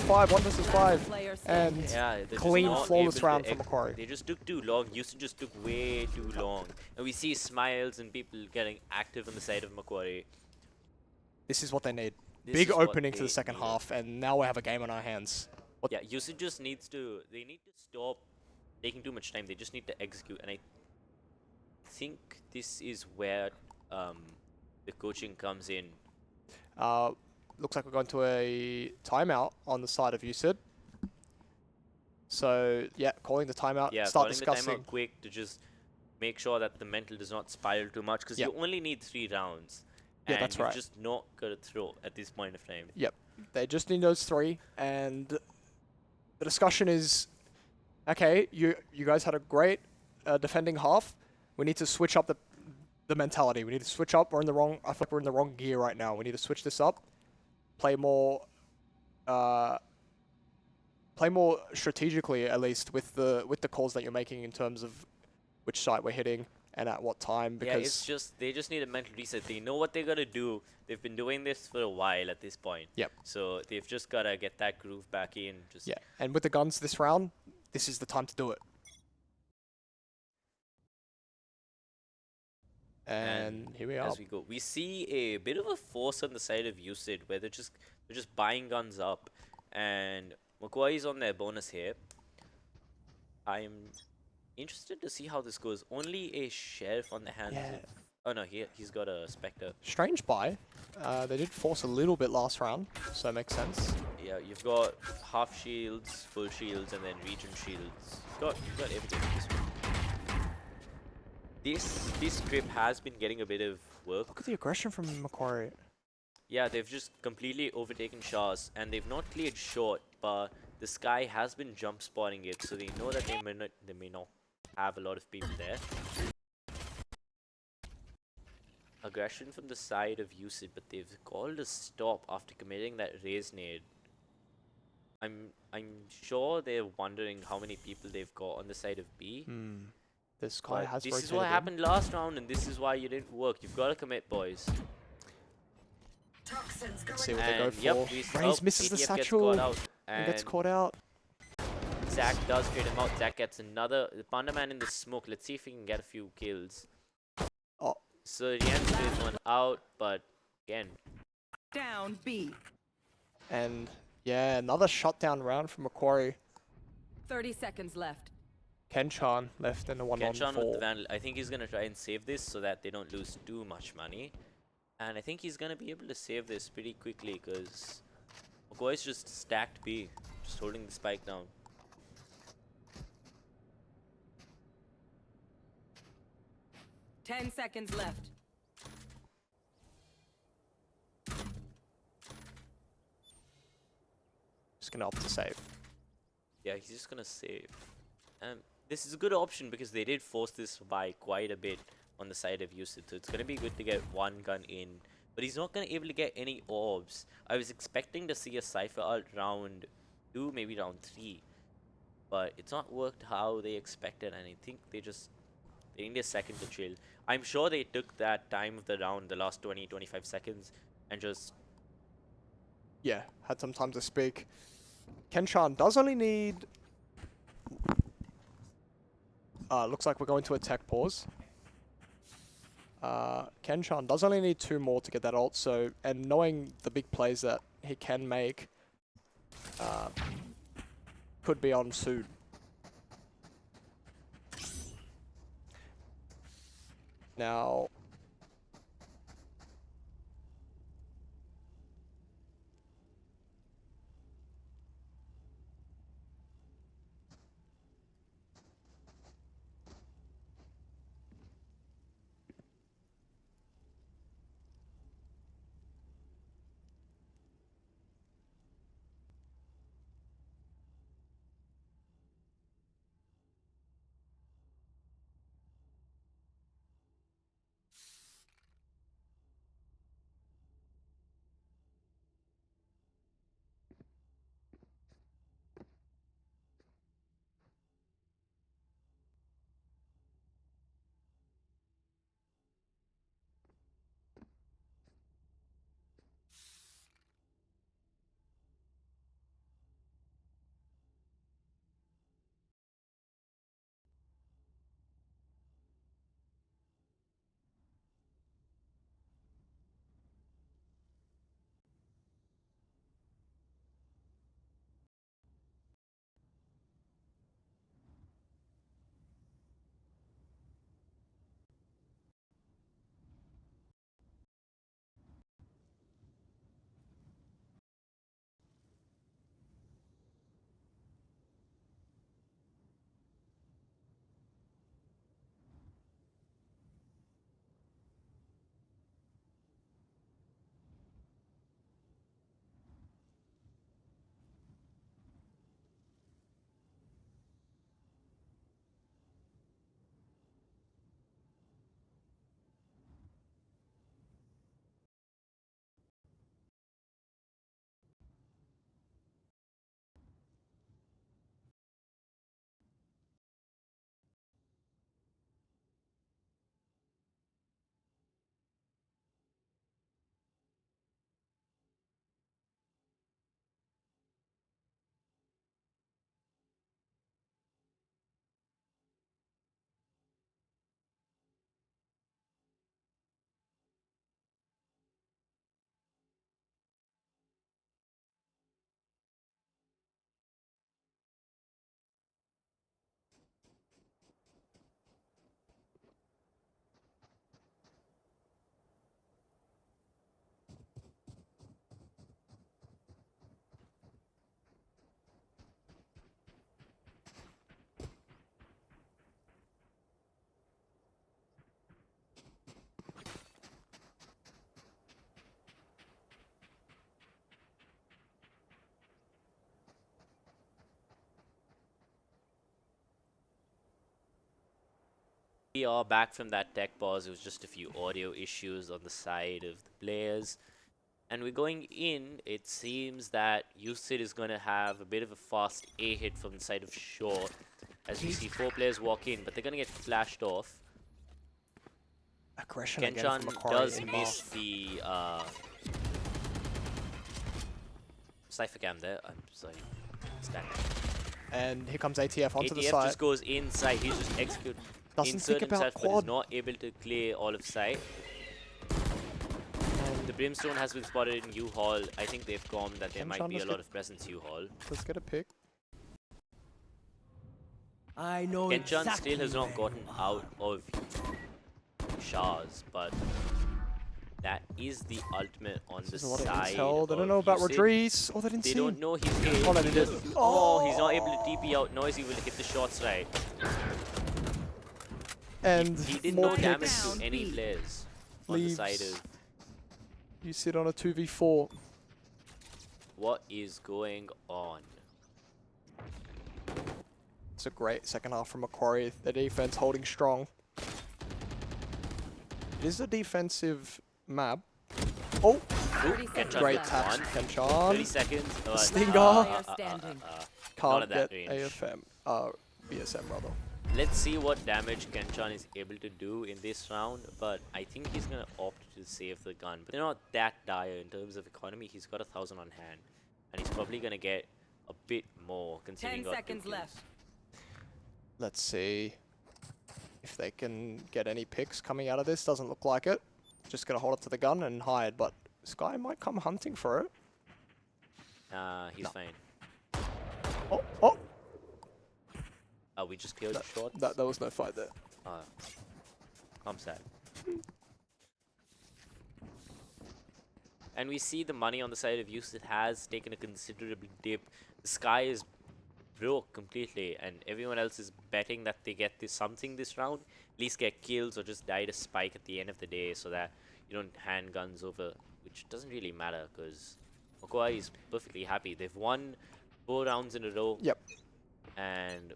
5, 1 versus 5. And yeah, clean, flawless round for Macquarie. They just took too long. Houston just took way too long. And we see smiles and people getting active on the side of Macquarie. This is what they need. This Big is what opening to they the second need. half, and now we have a game on our hands. Yeah, Houston just needs to... They need to stop taking too much time. They just need to execute. And I think this is where the coaching comes in. Looks like we're going to a timeout on the side of USYD. So, yeah, calling the timeout, Yeah, start calling discussing. the timeout quick to just make sure that the mental does not spiral too much, because you only need 3 rounds. Yeah, and that's you've right. just not got to throw at this point of time. Yep, they just need those 3, and the discussion is, okay, you guys had a great defending half. We need to switch up the mentality. We need to switch up. We're in the wrong. I feel like we're in the wrong gear right now. We need to switch this up. Play more strategically, at least with the calls that you're making in terms of which site we're hitting and at what time. Because yeah, it's just they just need a mental reset. They know what they gotta do. They've been doing this for a while at this point. Yep. So they've just gotta get that groove back in. Just yeah, and with the guns this round, this is the time to do it. And here we are. As we go, we see a bit of a force on the side of USYD where they're just buying guns up, and Macquarie's on their bonus here. I'm interested to see how this goes. Only a sheriff on the hands. Yeah. Oh no, he's got a Spectre. Strange buy. They did force a little bit last round, so it makes sense. Yeah, you've got half shields, full shields, and then region shields. You've got everything in this one. This trip has been getting a bit of work. Look at the aggression from Macquarie. Yeah, they've just completely overtaken Shahs, and they've not cleared short, but the Sky has been jump spotting it, so they know that they may not have a lot of people there. Aggression from the side of USYD, but they've called a stop after committing that raise nade. I'm sure they're wondering how many people they've got on the side of B. This guy But has this rotated is what in. happened last round, and this is why you didn't work. You've got to commit, boys. Let's see what they go And for. yep, Raze misses the ATF gets satchel caught out, and gets and caught out. Zach does trade him out. Zach gets another Panda Man in the smoke. Let's see if he can get a few kills. Oh, So the end is one out, but again, Down B. and yeah, another shutdown round from Macquarie. 30 seconds left. Kenchan left in a 1-on-4. Kenshan with the Vandal. I think he's gonna try and save this so that they don't lose too much money. And I think he's gonna be able to save this pretty quickly because Macquarie's just stacked B, just holding the spike down. Ten seconds left. Just gonna opt to save. Yeah, he's just gonna save. This is a good option because they did force this by quite a bit on the side of USYD, so it's gonna be good to get one gun in. But he's not gonna be able to get any orbs. I was expecting to see a Cypher out round 2, maybe round 3. But it's not worked how they expected, and I think they need a second to chill. I'm sure they took that time of the round, the last 20-25 seconds, and just... Yeah, had some time to speak. Kenchan does only need... looks like we're going to a tech pause. Kenchan does only need 2 more to get that ult, so... And knowing the big plays that he can make... could be on soon. Now... We are back from that tech pause. It was just a few audio issues on the side of the players. And we're going in. It seems that USYD is going to have a bit of a fast A hit from the side of short. As we see 4 players walk in, but they're gonna get flashed off. Aggression again from Kenchan Macquarie does in miss half. the Cypher cam there. I'm sorry. Stand. And here comes ATF onto the ATF side. just goes inside. He's just execute. Doesn't Insert think about himself, but is quad. not able to clear all of sight. The Brimstone has been spotted in U-Hall. I think they've gone that there might Kenchan be a does lot get- of presence U-Hall. Let's get a pick. I know Kenchan exactly still has not where gotten you are. out of Shah's, but that is the ultimate on the There's a lot of side. intel. They don't of know about USYD. Rodriguez. Oh, they didn't They see don't him. know he's hit. Oh, no, they did. Oh, he's not able to TP out. Noisy will hit the shots right. And He did more no damage picks. to any players on the side Leaves. of You sit on a 2v4. what is going on. It's a great second half from Macquarie. The defense holding strong. It is a defensive map. Oh, 30 Kenchan seconds great gets left. taps. one. 30 Kenchan. seconds. Stinger. Player standing. Not Can't at that get range. AFM. BSM rather. Let's see what damage Kenchan is able to do in this round, but I think he's going to opt to save the gun. But they're not that dire in terms of economy. He's got 1,000 on hand, and he's probably going to get a bit more considering 10 he got 2 seconds kills. left. Let's see if they can get any picks coming out of this. Doesn't look like it. Just gonna hold it to the gun and hide, but Sky might come hunting for it. He's No. fine. Oh, We just cleared the shots. there was no fight there. I'm sad. And we see the money on the side of USYD has taken a considerable dip. The Sky is broke completely, and everyone else is betting that they get something this round, at least get kills or just die to spike at the end of the day, so that you don't hand guns over, which doesn't really matter because Macquarie is perfectly happy. They've won 4 rounds in a row. Yep. And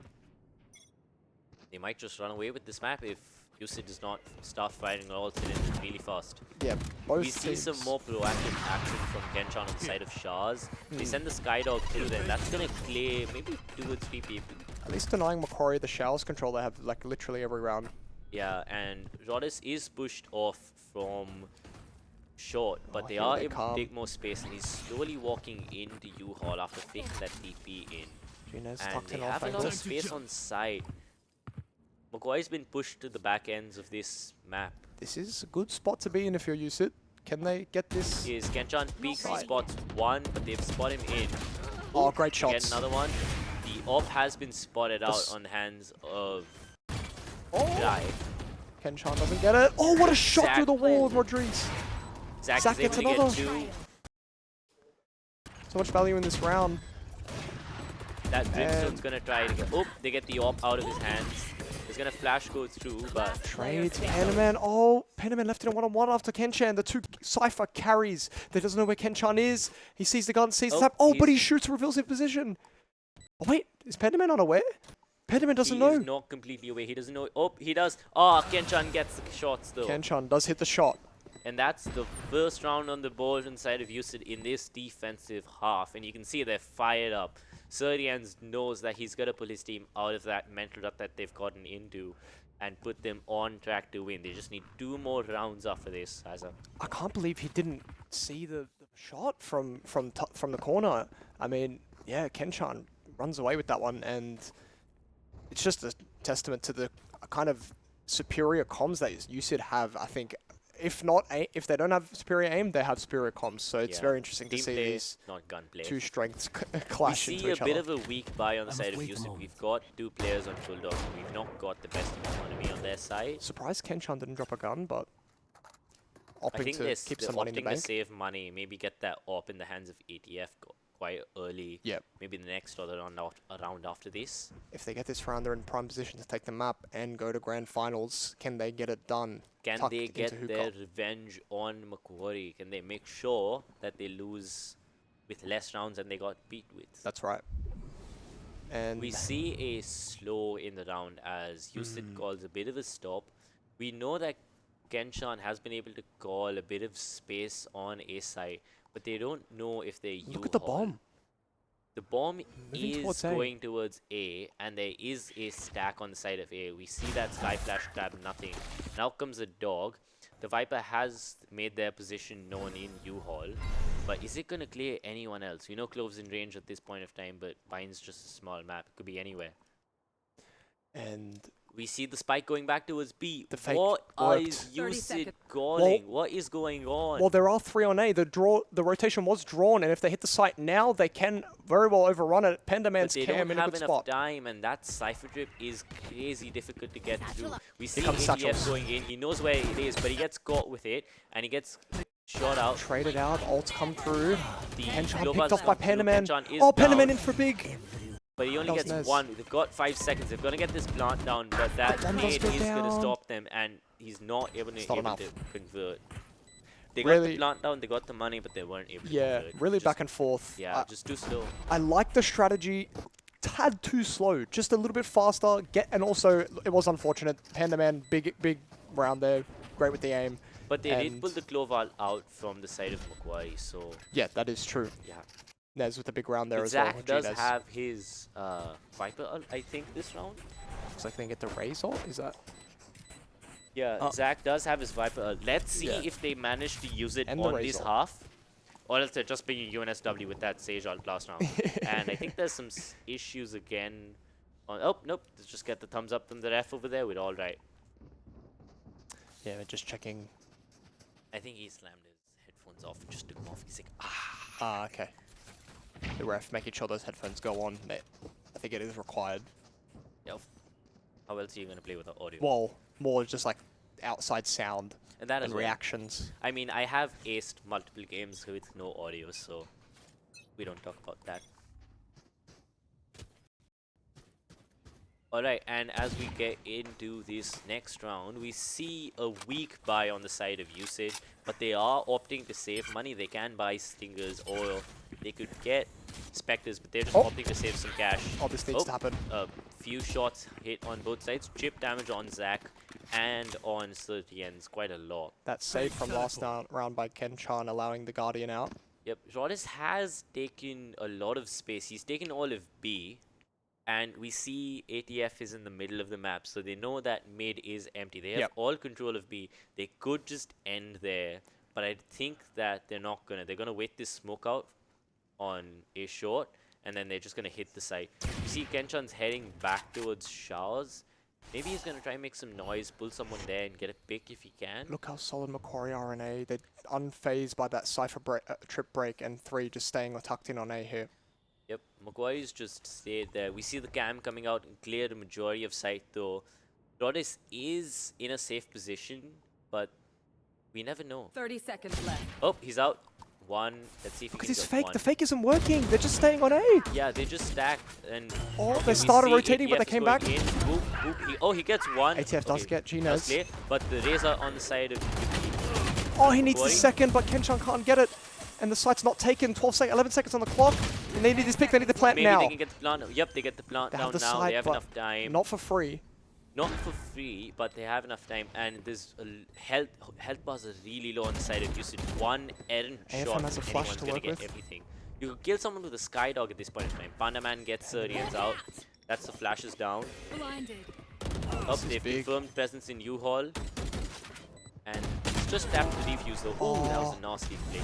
they might just run away with this map if USYD does not start firing all cylinders really fast. Yeah, both We see teams. some more proactive action from Kenchan on the side of Shah's. They send the Skydog through there. That's going to clear maybe 2 or 3 people. At least denying Macquarie the showers control they have like literally every round. Yeah, and Rodis is pushed off from short, but Oh, they here are they able come. to take more space, and he's slowly walking into U-Hall after faking that TP in. Gina's And tucked they in off have a lot angle. of space on site. Macquarie's been pushed to the back ends of this map. This is a good spot to be in if you're USYD. Can they get this? Is Kenchan peeks, he Right. spots one, but they've spot him in. Oh, great Get shots. another one. The op has been spotted out This- on the hands of Oh, Jai. Kenchan doesn't get it. Oh, what a shot Zach through the wall of planted. Rodriguez. Zach Zach is able gets to get another. 2. So much value in this round. That Brimstone's And- gonna try to get. Oh, they get the op out of his hands. He's gonna flash go through, but Trades Panaman. Oh, Panaman left in a one-on-one after Kenchan. The 2 Cypher carries. They doesn't know where Kenchan is. He sees the gun, sees the Oh, tap. Oh, but he he's- shoots, reveals his position. Oh, wait, is Panaman unaware? Panaman doesn't he know. is not completely away. He doesn't know. Oh, he does. Oh, Kenchan gets the shots though. Kenchan does hit the shot. And that's the first round on the board inside of USYD in this defensive half. And you can see they're fired up. Serdians knows that he's got to pull his team out of that mental rut that they've gotten into and put them on track to win. They just need 2 more rounds after this, Hazza. I can't believe he didn't see the shot from the corner. I mean, yeah, Kenchan runs away with that one, and it's just a testament to the kind of superior comms that USYD have. I think, if they don't have superior aim, they have superior comms. So it's Yeah. very interesting to Team see play, these not gunplay. 2 strengths We clash see into a each bit other. of a weak buy on the I side must of wait a USYD. moment. We've got 2 players on Bulldog. We've not got the best economy on their side. Surprised Kenchan didn't drop a gun, but I opting think to they're, keep they're some money in the opting to bank. save money, maybe get that op in the hands of ATF quite early. Yep. Maybe the next or the round after this. If they get this round, they're in prime position to take the map and go to grand finals. Can they get it done? Can Tucked they into get hookah. their revenge on Macquarie? Can they make sure that they lose with less rounds than they got beat with? That's right. And We see a slow in the round as USYD calls a bit of a stop. We know that Kenchan has been able to call a bit of space on A side, but they don't know if they look at the bomb. The bomb Moving is towards A. going towards A, and there is a stack on the side of A. We see that Sky Flash grab nothing. Now comes a dog. The Viper has made their position known in U-Hall, but is it going to clear anyone else? We know Clove's in range at this point of time, but Vine's just a small map. It could be anywhere. And we see the spike going back towards B. The fake What worked. is 30 USYD seconds. calling? What is going on? well, there are 3 on A. The rotation was drawn, and if they hit the site now, they can very well overrun it. But Pendaman's they cam don't in a have good enough spot. time, and that Cypher Drip is crazy difficult to get through. We see comes ATF Satchels. going in. He knows where it is, but he gets caught with it, and he gets shot out. Traded out, ults come through. The Kenchon Globals picked off by come through. Pendaman. Kenchon is Oh, down, Pendaman in for big. but he only That was gets nice. one. They've got 5 seconds. They're going to get this plant down, but that One does nade go is going to down. stop them, and he's not able It's not to enough. convert. They got Really- the plant down, they got the money, but they weren't able to Yeah, convert. really Just- back and forth. Yeah, just too slow. I like the strategy. Tad too slow, just a little bit faster. And also, it was unfortunate. Pendaman, big round there. Great with the aim. But they did And- pull the Cloval out from the side of Macquarie, so Yeah, that is true. yeah. Nez with the big round there But as Zach well. does Ginez. have his Viper ult, I think, this round. Looks like they can get the Raze ult. Is that? Yeah, Zach does have his Viper ult. Let's see Yeah. if they manage to use it And the on Raze this ult. half. Or else they're just being UNSW with that Sage ult last round. And I think there's some issues again. Oh, nope. Let's just get the thumbs up from the ref over there. We're all right. Yeah, we're just checking. I think he slammed his headphones off and just took them off. He's like, Ah, okay. The ref making sure those headphones go on. I think it is required. yeah. How else are you going to play with the audio? Well, more just like outside sound and that and as well. reactions. I mean, I have aced multiple games with no audio, so we don't talk about that. Alright, and as we get into this next round, we see a weak buy on the side of usage, but they are opting to save money. They can buy Stingers, or they could get Spectres, but they're just opting to save some cash. Oh, this needs to happen. A few shots hit on both sides. Chip damage on Zach and on Sertiens, quite a lot. That save from last round by Kenchan allowing the Guardian out. Yep, Rodis has taken a lot of space. He's taken all of B, and we see ATF is in the middle of the map, so they know that mid is empty. They have all control of B. They could just end there, but I think that they're not gonna. They're gonna wait this smoke out on A short, and then they're just gonna hit the site. You see Kenchan's heading back towards Showers. Maybe he's gonna try and make some noise, pull someone there, and get a pick if he can. Look how solid Macquarie are in A. They're unfazed by that Cypher trip break, and 3 just staying tucked in on A here. Yep, Macquarie's just stayed there. We see the cam coming out and clear the majority of site though. Rodis is in a safe position, but we never know. 30 seconds left. Oh, he's out. One. Let's see if he Look at can this get fake. one. The fake isn't working. They're just staying on A. Yeah, they just stacked and. Oh, okay, they we started see rotating, but ATF they is came going back. in. Oop, oop, he gets one. ATF does get Ginez. Clear, but the Razor on the side of Oh, he needs the Macquarie. second, but Kenchan can't get it. And the site's not taken. 11 seconds on the clock. And they need this pick. They need the plant maybe now. they can get the plant. Yep, they get the plant They down have the now. site, They have but enough time. not for free. Not for free, but they have enough time, and there's health bars are really low on the side of usage. One errant AFM shot, has a flash anyone's to gonna work get with. everything. You could kill someone with a Skydog at this point in time. Pandaman gets Sertians out. That's the flashes down. Blinded. Up, is they've big. confirmed presence in U-Hall. And it's just tapped to defuse though. Oh, that was a nasty play.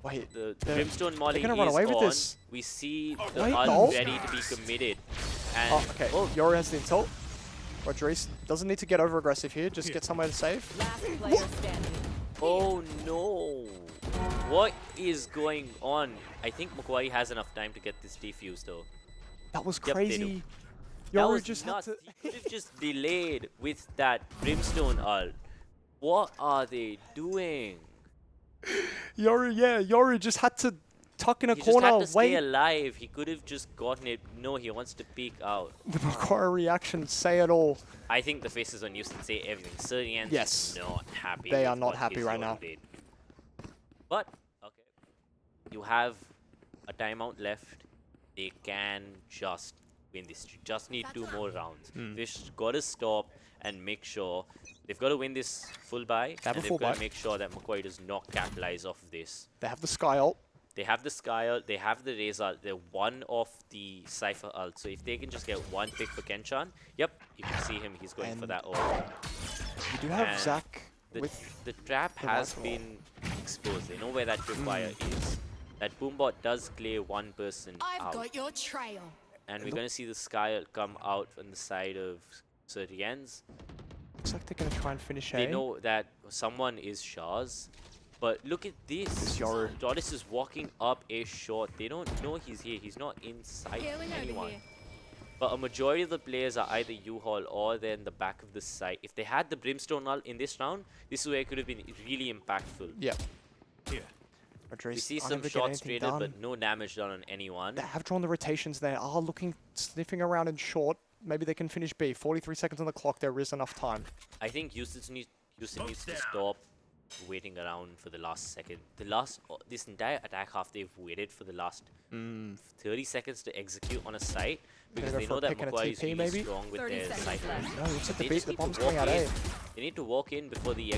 Wait. The They're- Brimstone Molly gonna is run away with on. this. We see the Wait, ult no. ready to be committed. And Oh, okay. Oh, Yori has the insult. Rodrice doesn't need to get over aggressive here. Just get somewhere to save. Last player standing. oh no! What is going on? I think Macquarie has enough time to get this defused though. That was Yep, they do. crazy. That Yori was just nuts. had to. He could have just delayed with that Brimstone ult. What are they doing? Yori just had to tuck in a He corner. just had to stay Wait. alive. He could have just gotten it. No, he wants to peek out. The Macquarie reaction say it all. I think the faces on Houston say everything. Sertian's Yes. not happy. They with are not what happy his right role now. did. But okay, you have a timeout left. They can just win this. You just need 2 more rounds. They've got to stop and make sure they've got to win this full buy, have and a full they've got buy. to make sure that Macquarie does not capitalize off of this. They have the Sky ult. They have the Sky ult, they have the Raze ult, they're one off the Cypher ult. So if they can just get one pick for Kenchan, yep, you can see him, he's going for And that ult. You do have And Zach The, with the trap the has rifle. been exposed. They know where that tripwire is. That Boombot does clear one person I've out. got your trail. And we're going to see the Sky ult come out on the side of Surriens. Looks like they're going to try and finish They A. know that someone is Shah's. But look at this. It's Yoru. Dodis is walking up a short. They don't know he's here. He's not in sight Healing of over anyone. here. But a majority of the players are either U-Haul or they're in the back of the site. If they had the Brimstone ult in this round, this is where it could have been really impactful. Yeah. Here. We see some shots traded, but no damage done on anyone. They have drawn the rotations there. Are looking, sniffing around in short. Maybe they can finish B. 43 seconds on the clock. There is enough time. I think Usage needs to stop waiting around for the last second. This entire attack half, they've waited for the last 30 seconds to execute on a site because go they for know a that pick and a MQU is TP really maybe? strong with 30 their seconds site. left. No, looks like They the just need bomb's to coming walk out in. A. They need to walk in before the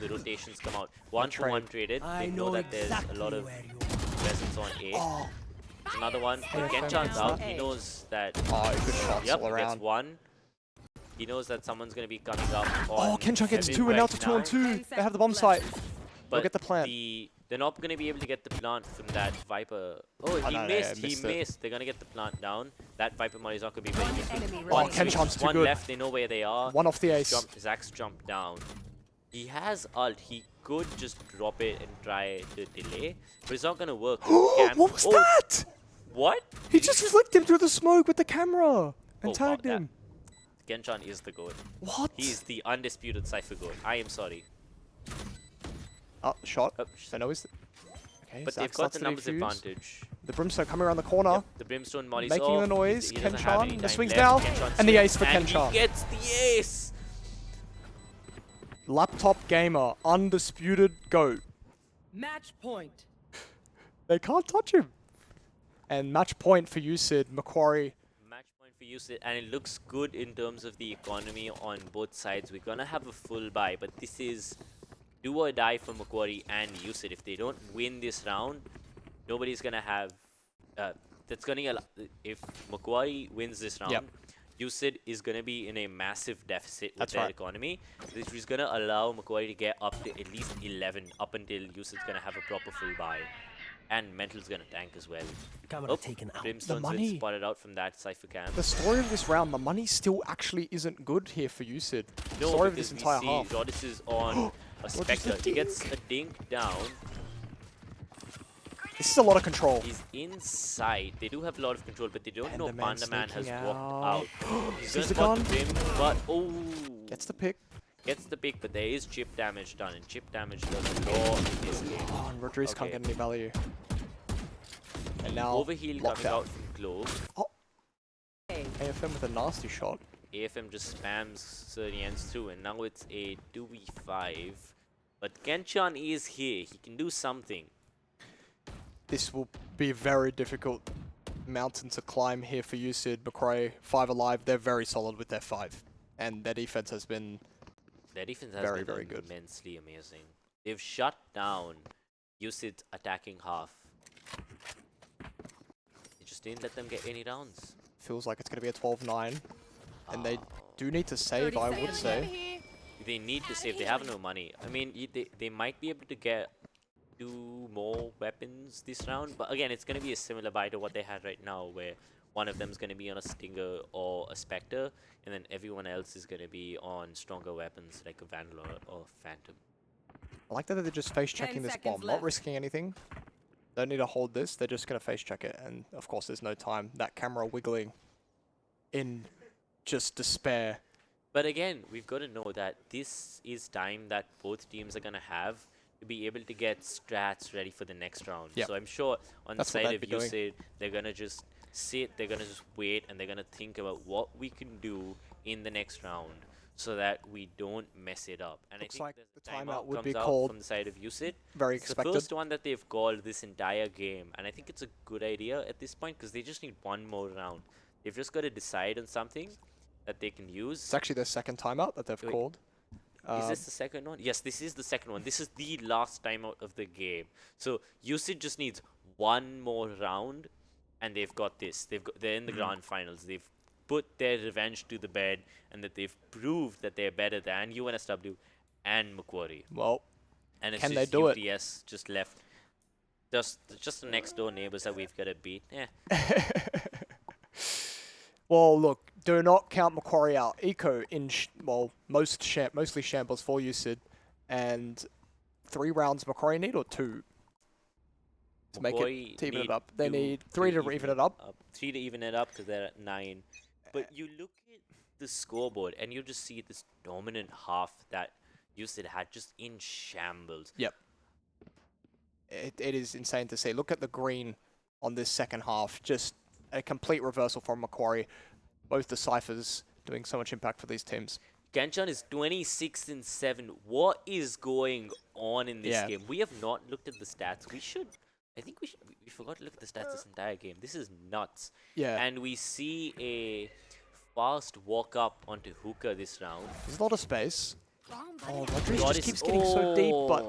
rotations come out. One for trade. one traded. They know that there's a lot of presence on A. Oh, Another one. Yeah, Genchan's fair. out. He knows that. good shots Yep, all he gets around. one. He knows that someone's going to be coming up. Oh, on Kenchan gets Heaven 2 and now right to 2 on 2. 10 They have the bomb seconds site. left. But get the plant. they're not going to be able to get the plant from that Viper. Oh, he no, missed. yeah, He missed it. missed. They're going to get the plant down. That Viper money is not going to be very One useful. enemy Oh, remaining. Kenchan's too One good. left. They know where they are. One off the ace. Zach's jumped down. He has ult. He could just drop it and try to delay, but it's not going to work. What was that? What? He Did just flicked him through the smoke with the camera and Oh, tagged wow, him. Genchan is the GOAT. What? He is the undisputed Cypher GOAT. I am sorry. Oh, shot. Oh, They know he's... Okay, But Zach they've got starts the to numbers defuse. advantage. The Brimstone coming around the corner. Yep, the Brimstone molly's Making off. the noise. He doesn't have any Kenchan, the time swings left. now. Kenchan And the swings, ace for and Kenchan. he gets the ace! Laptop gamer, undisputed GOAT. Match point. They can't touch him. And match point for USYD, Macquarie. Match point for USYD, and it looks good in terms of the economy on both sides. We're gonna have a full buy, but this is do or die for Macquarie and USYD. If they don't win this round, nobody's gonna have. That's gonna if Macquarie wins this round, Yep. USYD is gonna be in a massive deficit with That's their right. economy, which is gonna allow Macquarie to get up to at least 11 up until USYD's gonna have a proper full buy. And Mental's gonna tank as well. Camera taken out. Brimstone's been money. spotted out from that Cypher camp. The story of this round, the money still actually isn't good here for USYD. The No, story of because this we entire see half. Rodis is on a is the Spectre. He gets dink? a dink down. This is a lot of control. He's inside. They do have a lot of control, but they don't know Panda Man Panda Man has sneaking walked out. out. He's Sees gonna the spot the Brim, but oh, Gets the pick. gets the pick, but there is chip damage done, and chip damage does a lot in this game. Oh, and Rodriguez can't Okay. get any value. And now Overheal locked coming out. out from Clove. AFM with a nasty shot. AFM just spams Surriens through, and now it's a 2v5. But Kenchan is here. He can do something. This will be a very difficult mountain to climb here for USYD. Macquarie, 5 alive. They're very solid with their 5. And their defense has been... Their defense has Very, been very good. immensely amazing. They've shut down USYD's attacking half. They just didn't let them get any rounds. Feels like it's going to be a 12-9. And they Oh. do need to save, 30 I would seconds say. They need to save. They have no money. I mean, they might be able to get 2 more weapons this round, but again, it's going to be a similar buy to what they had right now, where one of them is going to be on a Stinger or a Spectre, and then everyone else is going to be on stronger weapons like a Vandal or Phantom. I like that they're just face checking 10 this seconds bomb, not left. risking anything. Don't need to hold this, they're just going to face check it. And of course, there's no time. That camera wiggling in just despair. But again, we've got to know that this is time that both teams are going to have to be able to get strats ready for the next round. Yep. So I'm sure on That's the what side they'd of be doing. USAID, they're going to just sit, they're going to just wait, and they're going to think about what we can do in the next round so that we don't mess it up. And Looks I think like there's the a timeout would comes be out called. from the side of USAID. Very It's expected. the first one that they've called this entire game, and I think it's a good idea at this point because they just need one more round. They've just got to decide on something that they can use. It's actually their second timeout that they've Wait. called. Is this the second one? Yes, this is the second one. This is the last time out of the game. So USYD just needs one more round, and they've got this. They're in the grand finals. They've put their revenge to the bed, and that they've proved that they're better than UNSW and Macquarie. Well, And it's can they just do it? UTS just left. Just the next door neighbors that we've got to beat. Yeah. well, look, do not count Macquarie out. Eco in mostly shambles for USYD, and 3 rounds Macquarie need or 2 to make it to even it up. They need 3 to even it up. 3 to even it up because they're at 9. But you look at the scoreboard and you just see this dominant half that USYD had just in shambles. Yep. It is insane to see. Look at the green on this second half. Just a complete reversal from Macquarie. Both the ciphers doing so much impact for these teams. Kenchan is 26-7. What is going on in this game? We have not looked at the stats. We should. I think we should. We forgot to look at the stats this entire game. This is nuts. Yeah. And we see a fast walk up onto Hookah this round. There's a lot of space. Oh, Rodriguez just keeps getting so deep, but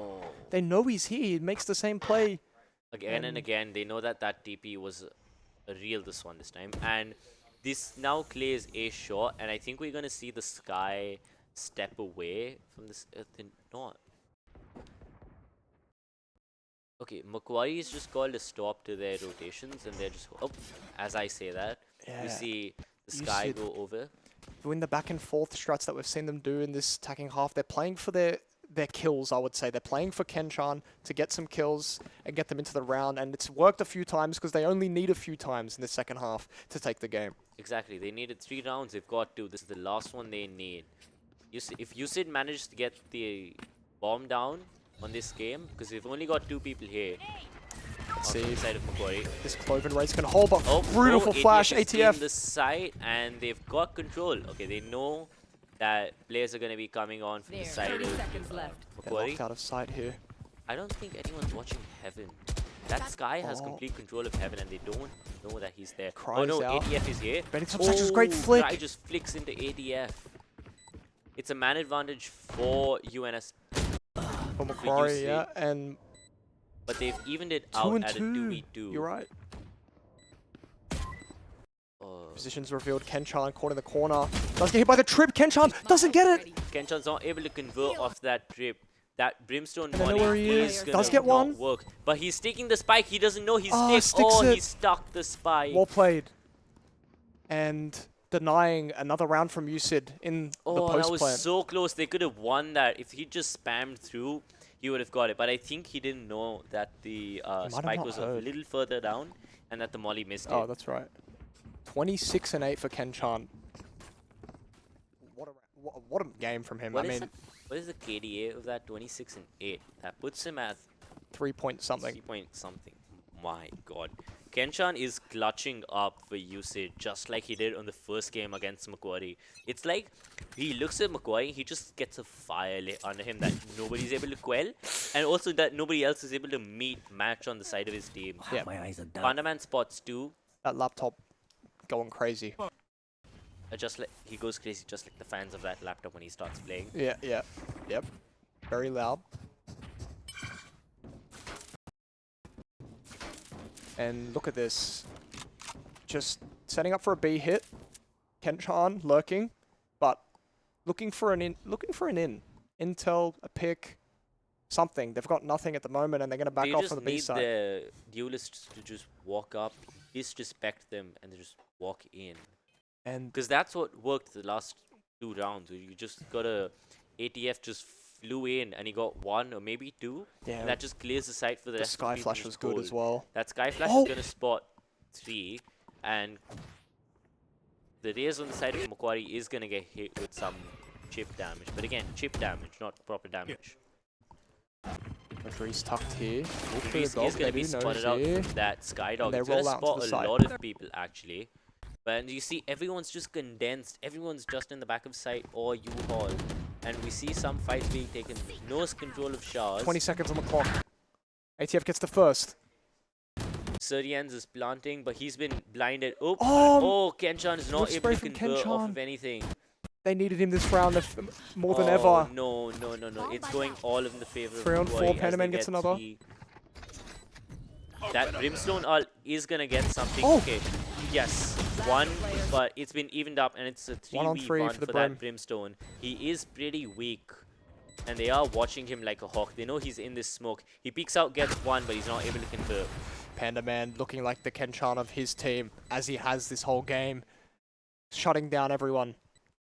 they know he's here. He makes the same play. Again and again, they know that that TP was a real this time. And this now clears a shot, and I think we're going to see the Sky step away from this. Not. Okay, Macquarie has just called a stop to their rotations, and they're just... Oh, as I say that, we see the Sky go over. Doing the back and forth strats that we've seen them do in this attacking half, they're playing for their kills, I would say. They're playing for Kenchan to get some kills and get them into the round, and it's worked a few times because they only need a few times in the second half to take the game. Exactly. They needed 3 rounds. They've got 2. This is the last one they need. If USYD managed to get the bomb down on this game, because we've only got 2 people here. See on the side of Macquarie. This Cloven Race can hold, but beautiful flash, ATF. In the side, and they've got control. Okay, they know that players are going to be coming on from the side of Macquarie. They're out of sight here. I don't think anyone's watching Heaven. That Sky has complete control of Heaven, and they don't know that he's there. Cries oh no, out. ATF is here. Such a great flick. Guy just flicks into ATF. It's a man advantage for UNS. For Macquarie, yeah, and... But they've evened it out at a 2v2. You're right. Positions revealed. Kenchan caught in the corner. Does get hit by the trip. Kenchan doesn't get it. Kenchan's not able to convert off that trip. That Brimstone I know where he is. Does get one. Work. But he's sticking the spike. He doesn't know he's he stuck the spike. Well played. And denying another round from USYD in the post plant. That was so close. They could have won that. If he just spammed through, he would have got it. But I think he didn't know that the spike was a little further down and that the molly missed it. Oh, that's right. 26-8 for Kenchan. What a game from him. What is the KDA of that? 26-8. That puts him at 3 point something. 3 point something. My God. Kenchan is clutching up for USYD just like he did on the first game against Macquarie. It's like he looks at Macquarie, he just gets a fire lit under him that nobody's able to quell, and also that nobody else is able to match on the side of his team. Yeah. My eyes are done. Pandaman spots 2. That laptop going crazy. Just like he goes crazy, just like the fans of that laptop when he starts playing. Yep. Very loud. And look at this. Just setting up for a B hit. Kenchan lurking, but looking for an in. Intel, a pick, something. They've got nothing at the moment, and they're going to back off from the B side. They just need the duelists to just walk up, disrespect them, and they just walk in. And because that's what worked the last 2 rounds. Where you just got ATF just flew in and he got 1 or maybe 2. Yeah. And that just clears the site for the rest of the Sky people. Flash was good as well. That Sky Flash is gonna spot 3, and the Rays on the side of Macquarie is gonna get hit with some chip damage. But again, chip damage, not proper damage. Madri's tucked here. He's gonna be spotted out from that Skydog. It's gonna spot a lot of people actually. But you see, everyone's just condensed. Everyone's just in the back of sight or U-Haul. And we see some fights being taken. No control of Shahs. 20 seconds on the clock. ATF gets the first. Surians is planting, but he's been blinded. Oh, Kenchan is not able to convert off of anything. They needed him this round more than Oh, ever. no, no, no, no. It's going all in the favor of 3 on 4, Macquarie as they Panaman gets get another. 3. That Brimstone ult is gonna get something. Oh. Okay, yes, 1, but it's been evened up, and it's a 3v1 for the for Brim. that Brimstone. He is pretty weak, and they are watching him like a hawk. They know he's in this smoke. He peeks out, gets 1, but he's not able to convert. Panda Man looking like the Kenchan of his team, as he has this whole game, shutting down everyone.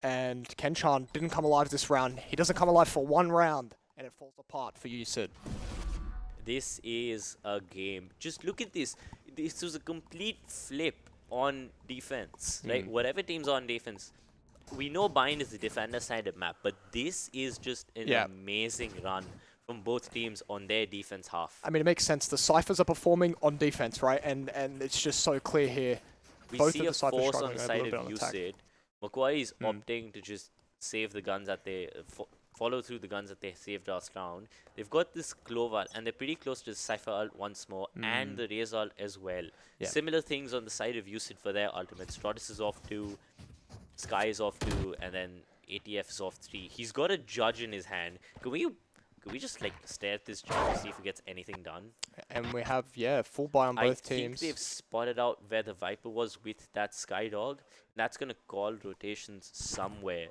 And Kenchan didn't come alive this round. He doesn't come alive for 1 round, and it falls apart for USYD. This is a game. Just look at this. This was a complete flip on defense, right? Whatever team's on defense, we know Bind is the defender-sided map, but this is just an amazing run from both teams on their defense half. I mean, it makes sense. The Cyphers are performing on defense, right? And it's just so clear here. We Both see of a the Cyphers force on struggling the a side little of bit on attack. USYD. Macquarie is opting to just save the guns that they follow through the guns that they saved last round. They've got this Clove ult, and they're pretty close to the Cypher ult once more, and the Raze ult as well. Yeah. Similar things on the side of USYD for their ultimates. Strodis is off 2, Sky is off 2, and then ATF is off 3. He's got a judge in his hand. Could we just like stare at this judge and see if he gets anything done? And we have, full buy on both I teams. think they've spotted out where the Viper was with that Sky Dog. That's going to call rotations somewhere.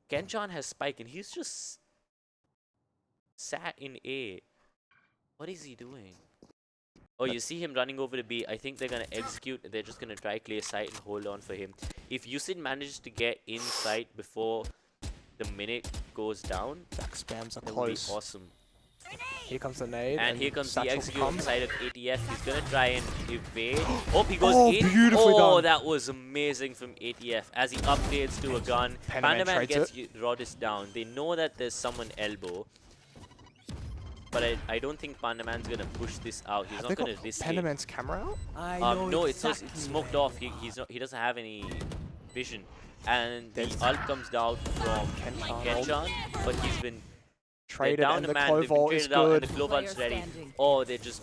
Kenchan has Spike, and he's just sat in A. What is he doing? Oh, you see him running over to B. I think they're going to execute. They're just going to try clear sight and hold on for him. If USYD manages to get in sight before the minute goes down, Back spams are that would be close. awesome. Here comes the nade. And here comes the Satchel execute on the comes. side of ATF. He's going to try and evade. Oh, he goes Oh, in. beautifully Oh, done. that was amazing from ATF as he upgrades to a gun. Panaman Pandaman trades gets Rodis down. They know that there's someone elbow. But I don't think Pandaman's going to push this out. He's Have not they going got to risk it. Pandaman's camera out? I No, it's smoked off. He doesn't have any vision. And the ult comes down from Kenchan, but he's been Traded, down and a the man. Clove They've been ult is traded out, and good. the Clove ult's ready. Oh, they're just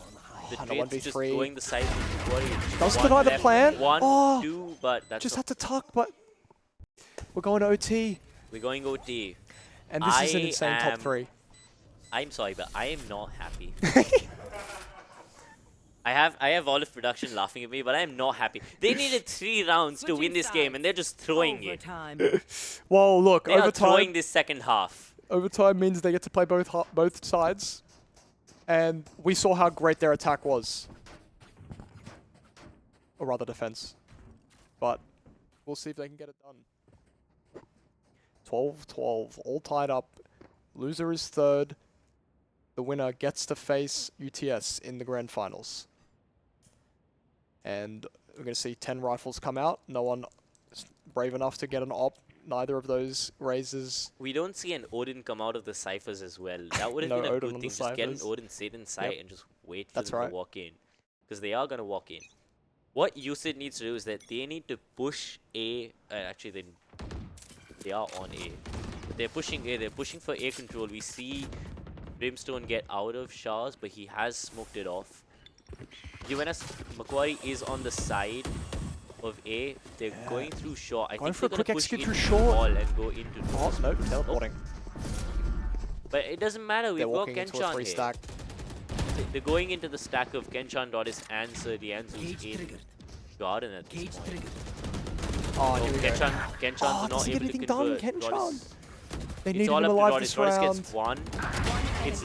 the And a trade's just 1v3. going the side of the Macquarie. Does One deny the left, plan? 1, Oh, 2, but that's just not, had to tuck, but we're going to OT. we're going OT. And this is an I insane top am- 3. I'm sorry, but I am not happy. I have all of production laughing at me, but I am not happy. They needed 3 rounds to win this game, and they're just throwing it. Overtime. Well, look, They are throwing overtime, this second half. overtime means they get to play both sides. And we saw how great their attack was. Or rather defense. But we'll see if they can get it done. 12-12, all tied up. Loser is 3rd. The winner gets to face UTS in the grand finals. And we're going to see 10 rifles come out. No one is brave enough to get an op. Neither of those raises. We don't see an Odin come out of the ciphers as well. That would have No been a Odin good on thing. the Just get an ciphers. Odin, sit in sight, Yep. and just wait for That's them right. to walk in. Because they are going to walk in. What USYD needs to do is that they need to push A. Actually, they are on A. They're pushing A. They're pushing for A control. We see Brimstone get out of Shaw's, but he has smoked it off. UNS Macquarie is on the side of A. They're going through Shaw. I Going think for a they're going quick to push execute into through the Shaw. wall and go into Oh, no, teleporting. But it doesn't matter. We've They're got walking into a Kenchan 3 here. stack. They're going into the stack of Kenchan, Dodis, and Serdians, who's Cage in triggered. Garden at this Cage point. triggered. Oh, Oh, here we go. Kenchan's Oh, not doesn't get able to anything done, convert. Kenchan. Dodis, They it's needed all him up to alive Dodis. this Dodis round. gets 1. It's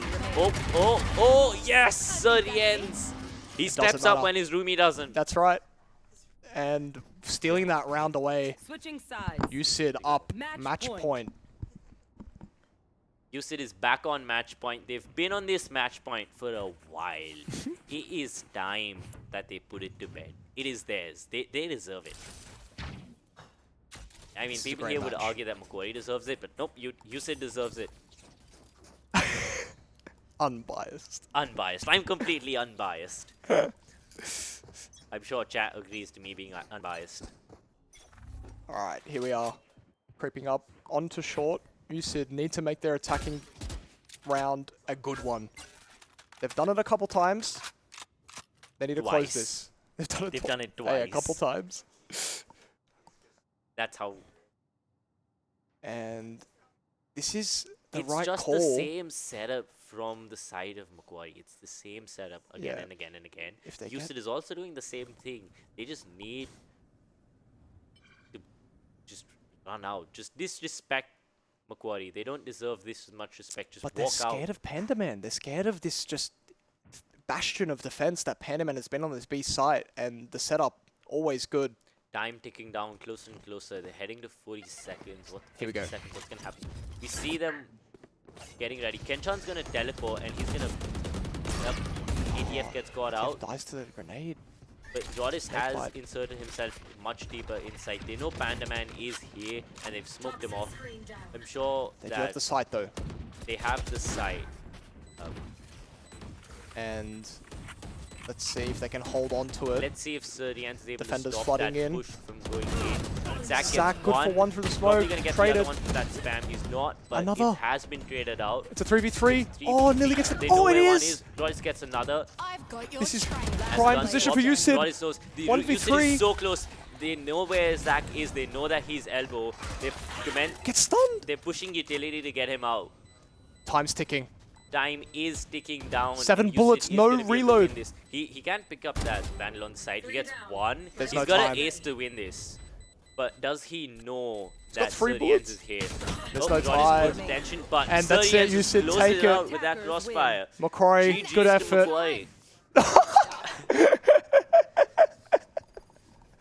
oh, yes, Serdians. He doesn't steps up matter. when his roomie doesn't. That's right. And stealing that round away. Switching sides. USYD up, Match match point. point. USYD is back on match point. They've been on this match point for a while. It is time that they put it to bed. It is theirs. They deserve it. I mean, This is a people great here would match. argue that Macquarie deserves it, but nope, USYD deserves it. Unbiased. Unbiased. I'm completely unbiased. I'm sure chat agrees to me being unbiased. Alright, here we are. Creeping up onto short. USYD need to make their attacking round a good one. They've done it a couple times. They need to close Twice. this. They've done it, They've done it yeah, a couple twice. times. That's how. And this is the It's right just call. the same setup from the side of Macquarie. It's the same setup again Yeah. and again and again. If they USYD is also doing the same thing. They just need to just run out. Just disrespect Macquarie. They don't deserve this much respect. Just But they're walk out. scared of Panda Man. They're scared of this just bastion of defense that Panda Man has been on this B site, and the setup always good. Time ticking down closer and closer. They're heading to 40 seconds. What? Here we 50 go. seconds. What's gonna happen? We see them getting ready. Kenchan's gonna teleport, and he's gonna. Yep. ATF gets caught out. Dies to the grenade. But Joris has bite. inserted himself much deeper inside. They know Panda Man is here, and they've smoked him off. I'm sure They do have that the site though, they have the site. and let's see if they can hold on to it. Let's see if Serdians is able Defenders to stop flooding that in. push from going in. Zach Zach gets good one. for one through the Probably smoke. gonna get Traded. the other one for that spam. He's not, but Another. it has been traded out. It's a 3v3. 3v3. Oh, nearly gets They it. know Oh, it where one is. Joris gets another. I've got your This is train. Has prime done position what for USYD. Joris knows. The 1v3. USYD is so close. They know where Zach is. They know that he's elbow. Get stunned. They're pushing utility to get him out. Time's ticking. Time is ticking down. 7 USYD bullets, is no gonna be able to reload. win this. He can't pick up that vandal on the side. He gets one. There's He's no got time. an ace to win this. But does he know got that 3 Serdians bullets. is here? There's Oh, no Joris time. puts attention, but And that's it, Serdians you just should closes take it it. out with that crossfire. Macquarie, GG's good to effort. Macquarie.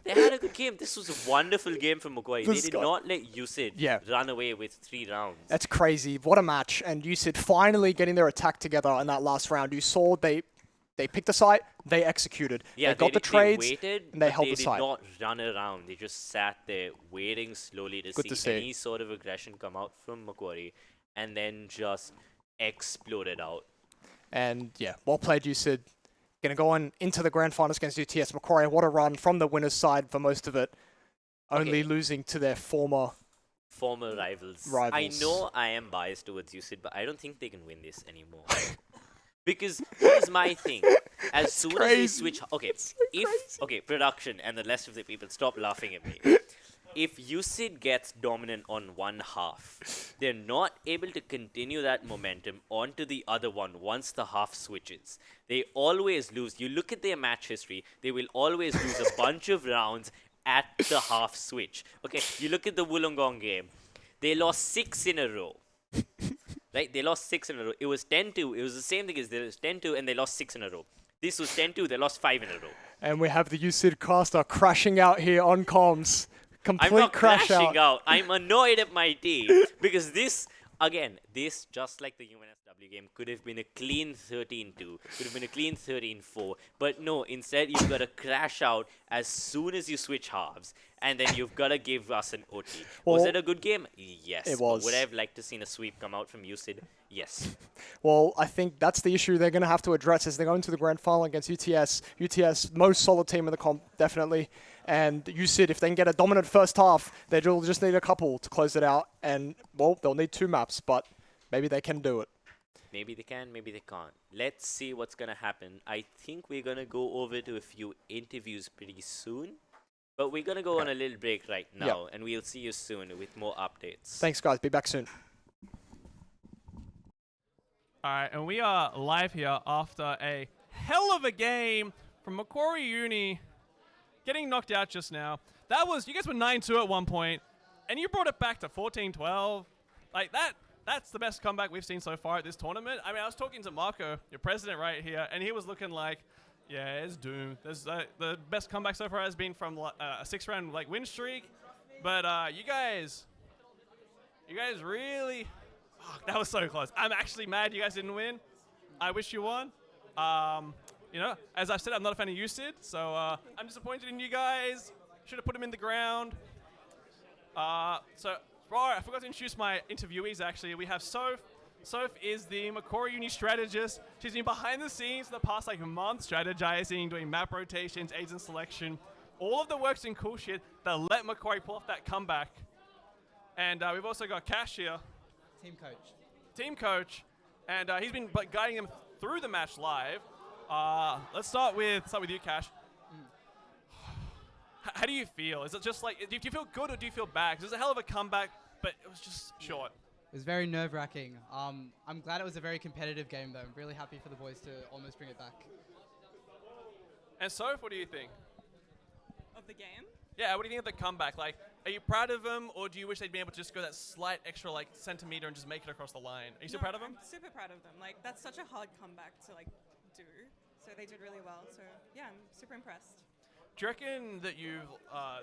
They had a good game. This was a wonderful game from Macquarie. They This did guy- not let USYD run away with 3 rounds. That's crazy. What a match. And USYD finally getting their attack together in that last round. You saw they picked the site, they executed. Yeah, they got the did- trades, they waited, and they but held they the did site. not run around. They just sat there waiting slowly to Good to see see. any sort of aggression come out from Macquarie, and then just exploded out. And yeah, well played USYD. Going to go on into the grand finals against UTS. Macquarie, what a run from the winner's side for most of it. Only Okay. losing to their former Rivals. I Rivals. know I am biased towards USYD, but I don't think they can win this anymore. Because here's my thing. As soon as they crazy. switch, production and the rest of the people, stop laughing at me. If USYD gets dominant on one half, they're not able to continue that momentum onto the other one once the half switches. They always lose. You look at their match history, they will always lose a bunch of rounds at the half switch. Okay, you look at the Wollongong game. They lost 6 in a row. Right? They lost 6 in a row. It was 10-2. It was the same thing as there was 10-2 and they lost 6 in a row. This was 10-2. They lost 5 in a row. And we have the USYD caster crashing out here on comms. Complete I'm not crash crashing out. out. I'm annoyed at my team because this, just like the UNSW game, could have been a clean 13-2, could have been a clean 13-4. But no, instead you've got to crash out as soon as you switch halves, and then you've got to give us an OT. Was Well, it a good game? Yes. it But was. would I have liked to seen a sweep come out from USYD? Yes. Well, I think that's the issue they're going to have to address as they go into the grand final against UTS. UTS, most solid team in the comp, definitely. And USYD, if they can get a dominant first half, they'll just need a couple to close it out. And, well, they'll need 2 maps, but maybe they can do it. Maybe they can, maybe they can't. Let's see what's going to happen. I think we're going to go over to a few interviews pretty soon. But we're going to go on a little break right now, and we'll see you soon with more updates. Thanks, guys. Be back soon. All right, and we are live here after a hell of a game from Macquarie Uni, getting knocked out just now. That was, you guys were 9-2 at one point, and you brought it back to 14-12. Like that's the best comeback we've seen so far at this tournament. I mean, I was talking to Marco, your president right here, and he was looking like, yeah, it's doomed. There's the best comeback so far has been from a 6-round win streak, but you guys really. Oh, that was so close. I'm actually mad you guys didn't win. I wish you won. You know, as I've said, I'm not a fan of USYD, so I'm disappointed in you guys. Should have put him in the ground. So, right, I forgot to introduce my interviewees, actually. We have Soph. Soph is the Macquarie Uni strategist. She's been behind the scenes for the past month, strategizing, doing map rotations, agent selection. All of the work's in cool shit that let Macquarie pull off that comeback. And we've also got Cash here. Team coach, and he's been guiding them through the match live. Let's start with you, Cash. How do you feel? Is it just do you feel good or do you feel bad? 'Cause it's a hell of a comeback. but it was just short. It was very nerve-wracking. I'm glad it was a very competitive game, though. I'm really happy for the boys to almost bring it back. And Soph, what do you think? Of the game? Yeah, what do you think of the comeback? Like, are you proud of them, or do you wish they'd been able to just go that slight extra like centimeter and just make it across the line? Are you still proud of them? I'm super proud of them. Like, that's such a hard comeback to like do. So they did really well. So yeah, I'm super impressed. Do you reckon that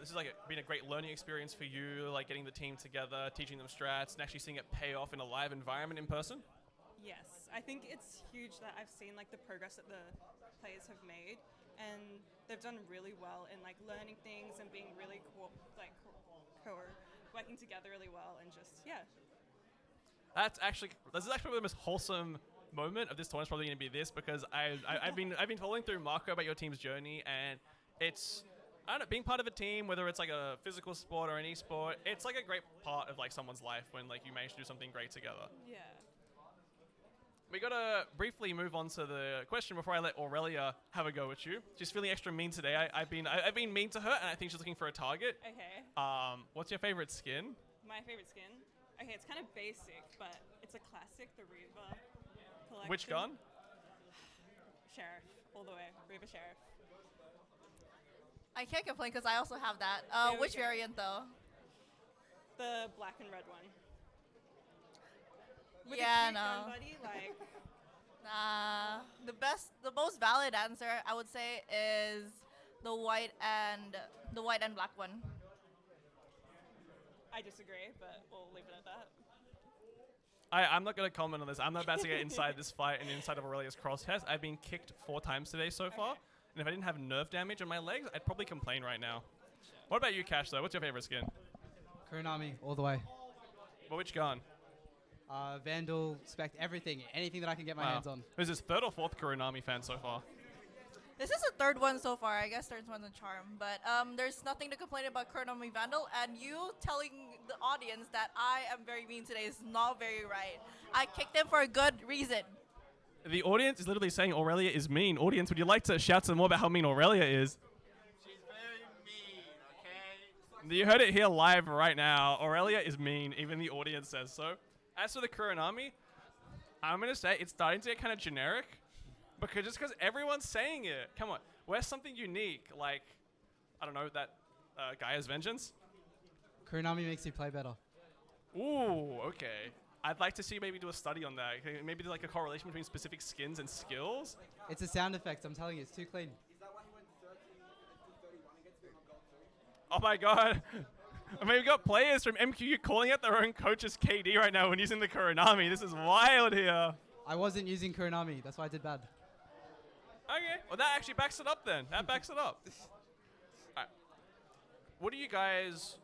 this is like been a great learning experience for you, like getting the team together, teaching them strats, and actually seeing it pay off in a live environment in person? Yes, I think it's huge that I've seen like the progress that the players have made, and they've done really well in like learning things and being really working together really well, and just yeah. This is actually the most wholesome moment of this tournament. Probably going to be this because I've been following through Marco about your team's journey, and it's, I don't know, being part of a team, whether it's like a physical sport or an e-sport, it's like a great part of like someone's life when like you manage to do something great together. Yeah. We gotta briefly move on to the question before I let Aurelia have a go at you. She's feeling extra mean today. I've been mean to her, and I think she's looking for a target. Okay. What's your favorite skin? My favorite skin? Okay, it's kind of basic, but it's a classic, the Reva collection. Which gun? Sheriff, all the way. Reva Sheriff. I can't complain because I also have that. Which variant though? The black and red one. With Yeah, a cute no. gun buddy, like. Nah. The most valid answer I would say is the white and black one. I disagree, but we'll leave it at that. I'm not going to comment on this. I'm not about to get inside this fight and inside of Aurelia's crosshairs. I've been kicked 4 times today so far, and if I didn't have nerve damage on my legs, I'd probably complain right now. What about you, Cash, though? What's your favorite skin? Kuronami, all the way. Well, which gun? Vandal, Spect, everything. Anything that I can get my hands on. Who's this 3rd or 4th Kuronami fan so far? This is the 3rd one so far. I guess 3rd one's a charm, but there's nothing to complain about Kuronami Vandal, and you telling the audience that I am very mean today is not very right. I kicked him for a good reason. The audience is literally saying Aurelia is mean. Audience, would you like to shout some more about how mean Aurelia is? She's very mean, okay? You heard it here live right now. Aurelia is mean. Even the audience says so. As for the Kuronami, I'm going to say it's starting to get kind of generic. Because everyone's saying it. Come on. Where's something unique? Like, I don't know, that Gaia's Vengeance? Kuronami makes you play better. Ooh, okay. I'd like to see maybe do a study on that. Maybe do like a correlation between specific skins and skills. It's a sound effect. I'm telling you, it's too clean. Is that why he went 30 and 31 against me on gold 2? Oh my god. I mean, we've got players from MQU calling out their own coach's KD right now when using the Kuronami. This is wild here. I wasn't using Kuronami. That's why I did bad. Okay. Well, that actually backs it up then. That backs it up. All right. What do you guys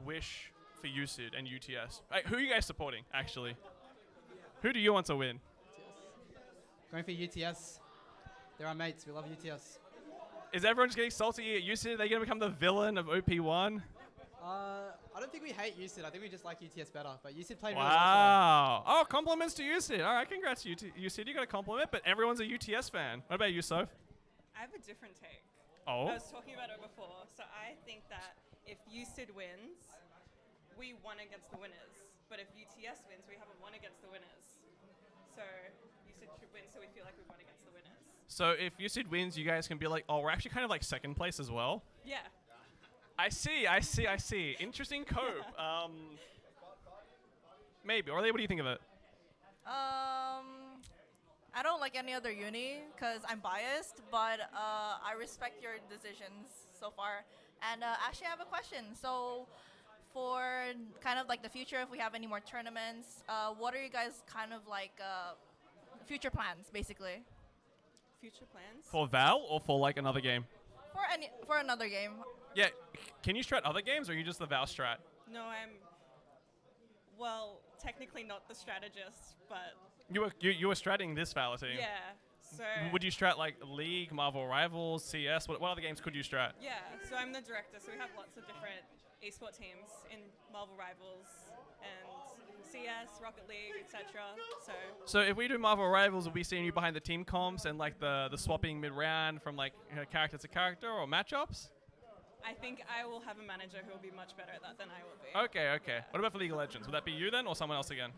wish for USYD and UTS? Who are you guys supporting, actually? Who do you want to win? Going for UTS. They're our mates. We love UTS. Is everyone just getting salty at USYD? Are they going to become the villain of OP1? I don't think we hate USYD. I think we just like UTS better. But USYD played really well Wow. Oh, compliments to USYD. All right, congrats, USYD. You got a compliment, but everyone's a UTS fan. What about you, Soph? I have a different take. Oh? I was talking about it before. So I think that if USYD wins, we won against the winners. But if UTS wins, we haven't won against the winners. So USYD should win, so we feel like we won against the winners. So if USYD wins, you guys can be like, oh, we're actually kind of like 2nd place as well. Yeah. I see. Interesting cope. Maybe. Aurelia, what do you think of it? I don't like any other uni because I'm biased, but I respect your decisions so far. And actually, I have a question. So, for kind of like the future, if we have any more tournaments, what are you guys kind of like future plans, basically? Future plans? For Val or for like another game? For another game. Yeah. Can you strat other games or are you just the Val strat? No, I'm, well, technically not the strategist, but You were stratting this Val team. yeah. So Would you strat like League, Marvel Rivals, CS? What other games could you strat? yeah, so I'm the director, so we have lots of different esports teams in Marvel Rivals and CS, Rocket League, etc. So if we do Marvel Rivals, will we seeing you behind the team comps and like the swapping mid-round from like character to character or matchups? I think I will have a manager who will be much better at that than I will be. Okay, okay. What about for League of Legends? Would that be you then, or someone else again?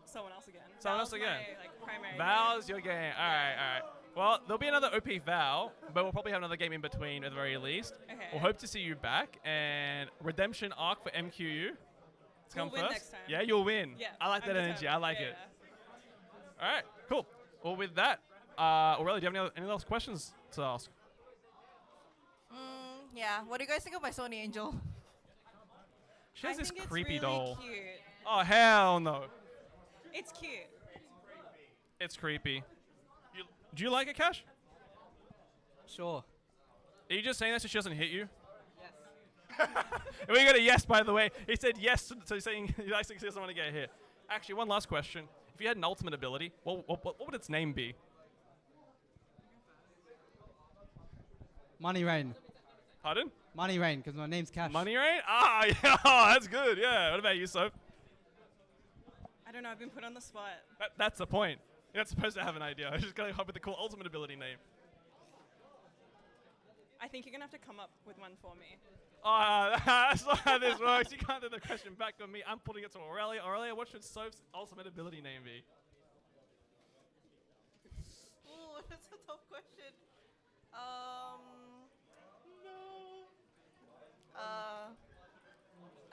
Someone else again. Someone else Val's again. My, like, primary Val's your game. All right, all right. Well, there'll be another OP Val, but we'll probably have another game in between at the very least. Okay. We'll hope to see you back. And Redemption Arc for MQU. Let's come We'll win first. next time. Yeah, you'll win. Yeah, I like I'm that energy. I determined. like Yeah, it. yeah. All right, cool. Well, with that, Aurelia, do you have any other questions to ask? Yeah. What do you guys think of my Sony Angel? She has I this think it's creepy really doll. Cute. Oh, hell no. It's cute. It's creepy. Do you like it, Cash? Sure. Are you just saying that so she doesn't hit you? Yes. We got a yes, by the way. He said yes, so he's saying he likes to see someone to get hit. Actually, one last question. If you had an ultimate ability, what would its name be? Money Rain. Pardon? Money Rain, because my name's Cash. Money Rain? Ah, yeah, oh, that's good, yeah. What about you, Soph? I don't know. I've been put on the spot. That's the point. You're not supposed to have an idea. I just got to come up with the cool ultimate ability name. I think you're gonna have to come up with one for me. Oh, that's not how this works. You can't do the question back on me. I'm putting it to Aurelia. Aurelia, what should Soph's ultimate ability name be? Ooh, that's a tough question.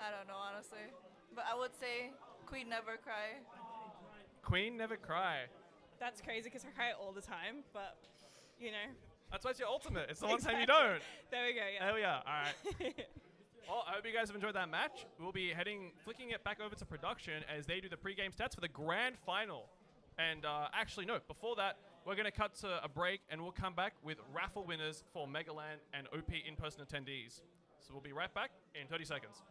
I don't know, honestly. But I would say Queen Never Cry. Queen Never Cry. That's crazy because I cry all the time, but you know. That's why it's your ultimate. It's the one time you Exactly. don't. There we go. Yeah. There we are. All right. Well, I hope you guys have enjoyed that match. We'll be flicking it back over to production as they do the pre-game stats for the grand final. And actually, no, before that, we're going to cut to a break and we'll come back with raffle winners for MegaLAN and OP in-person attendees. So we'll be right back in 30 seconds.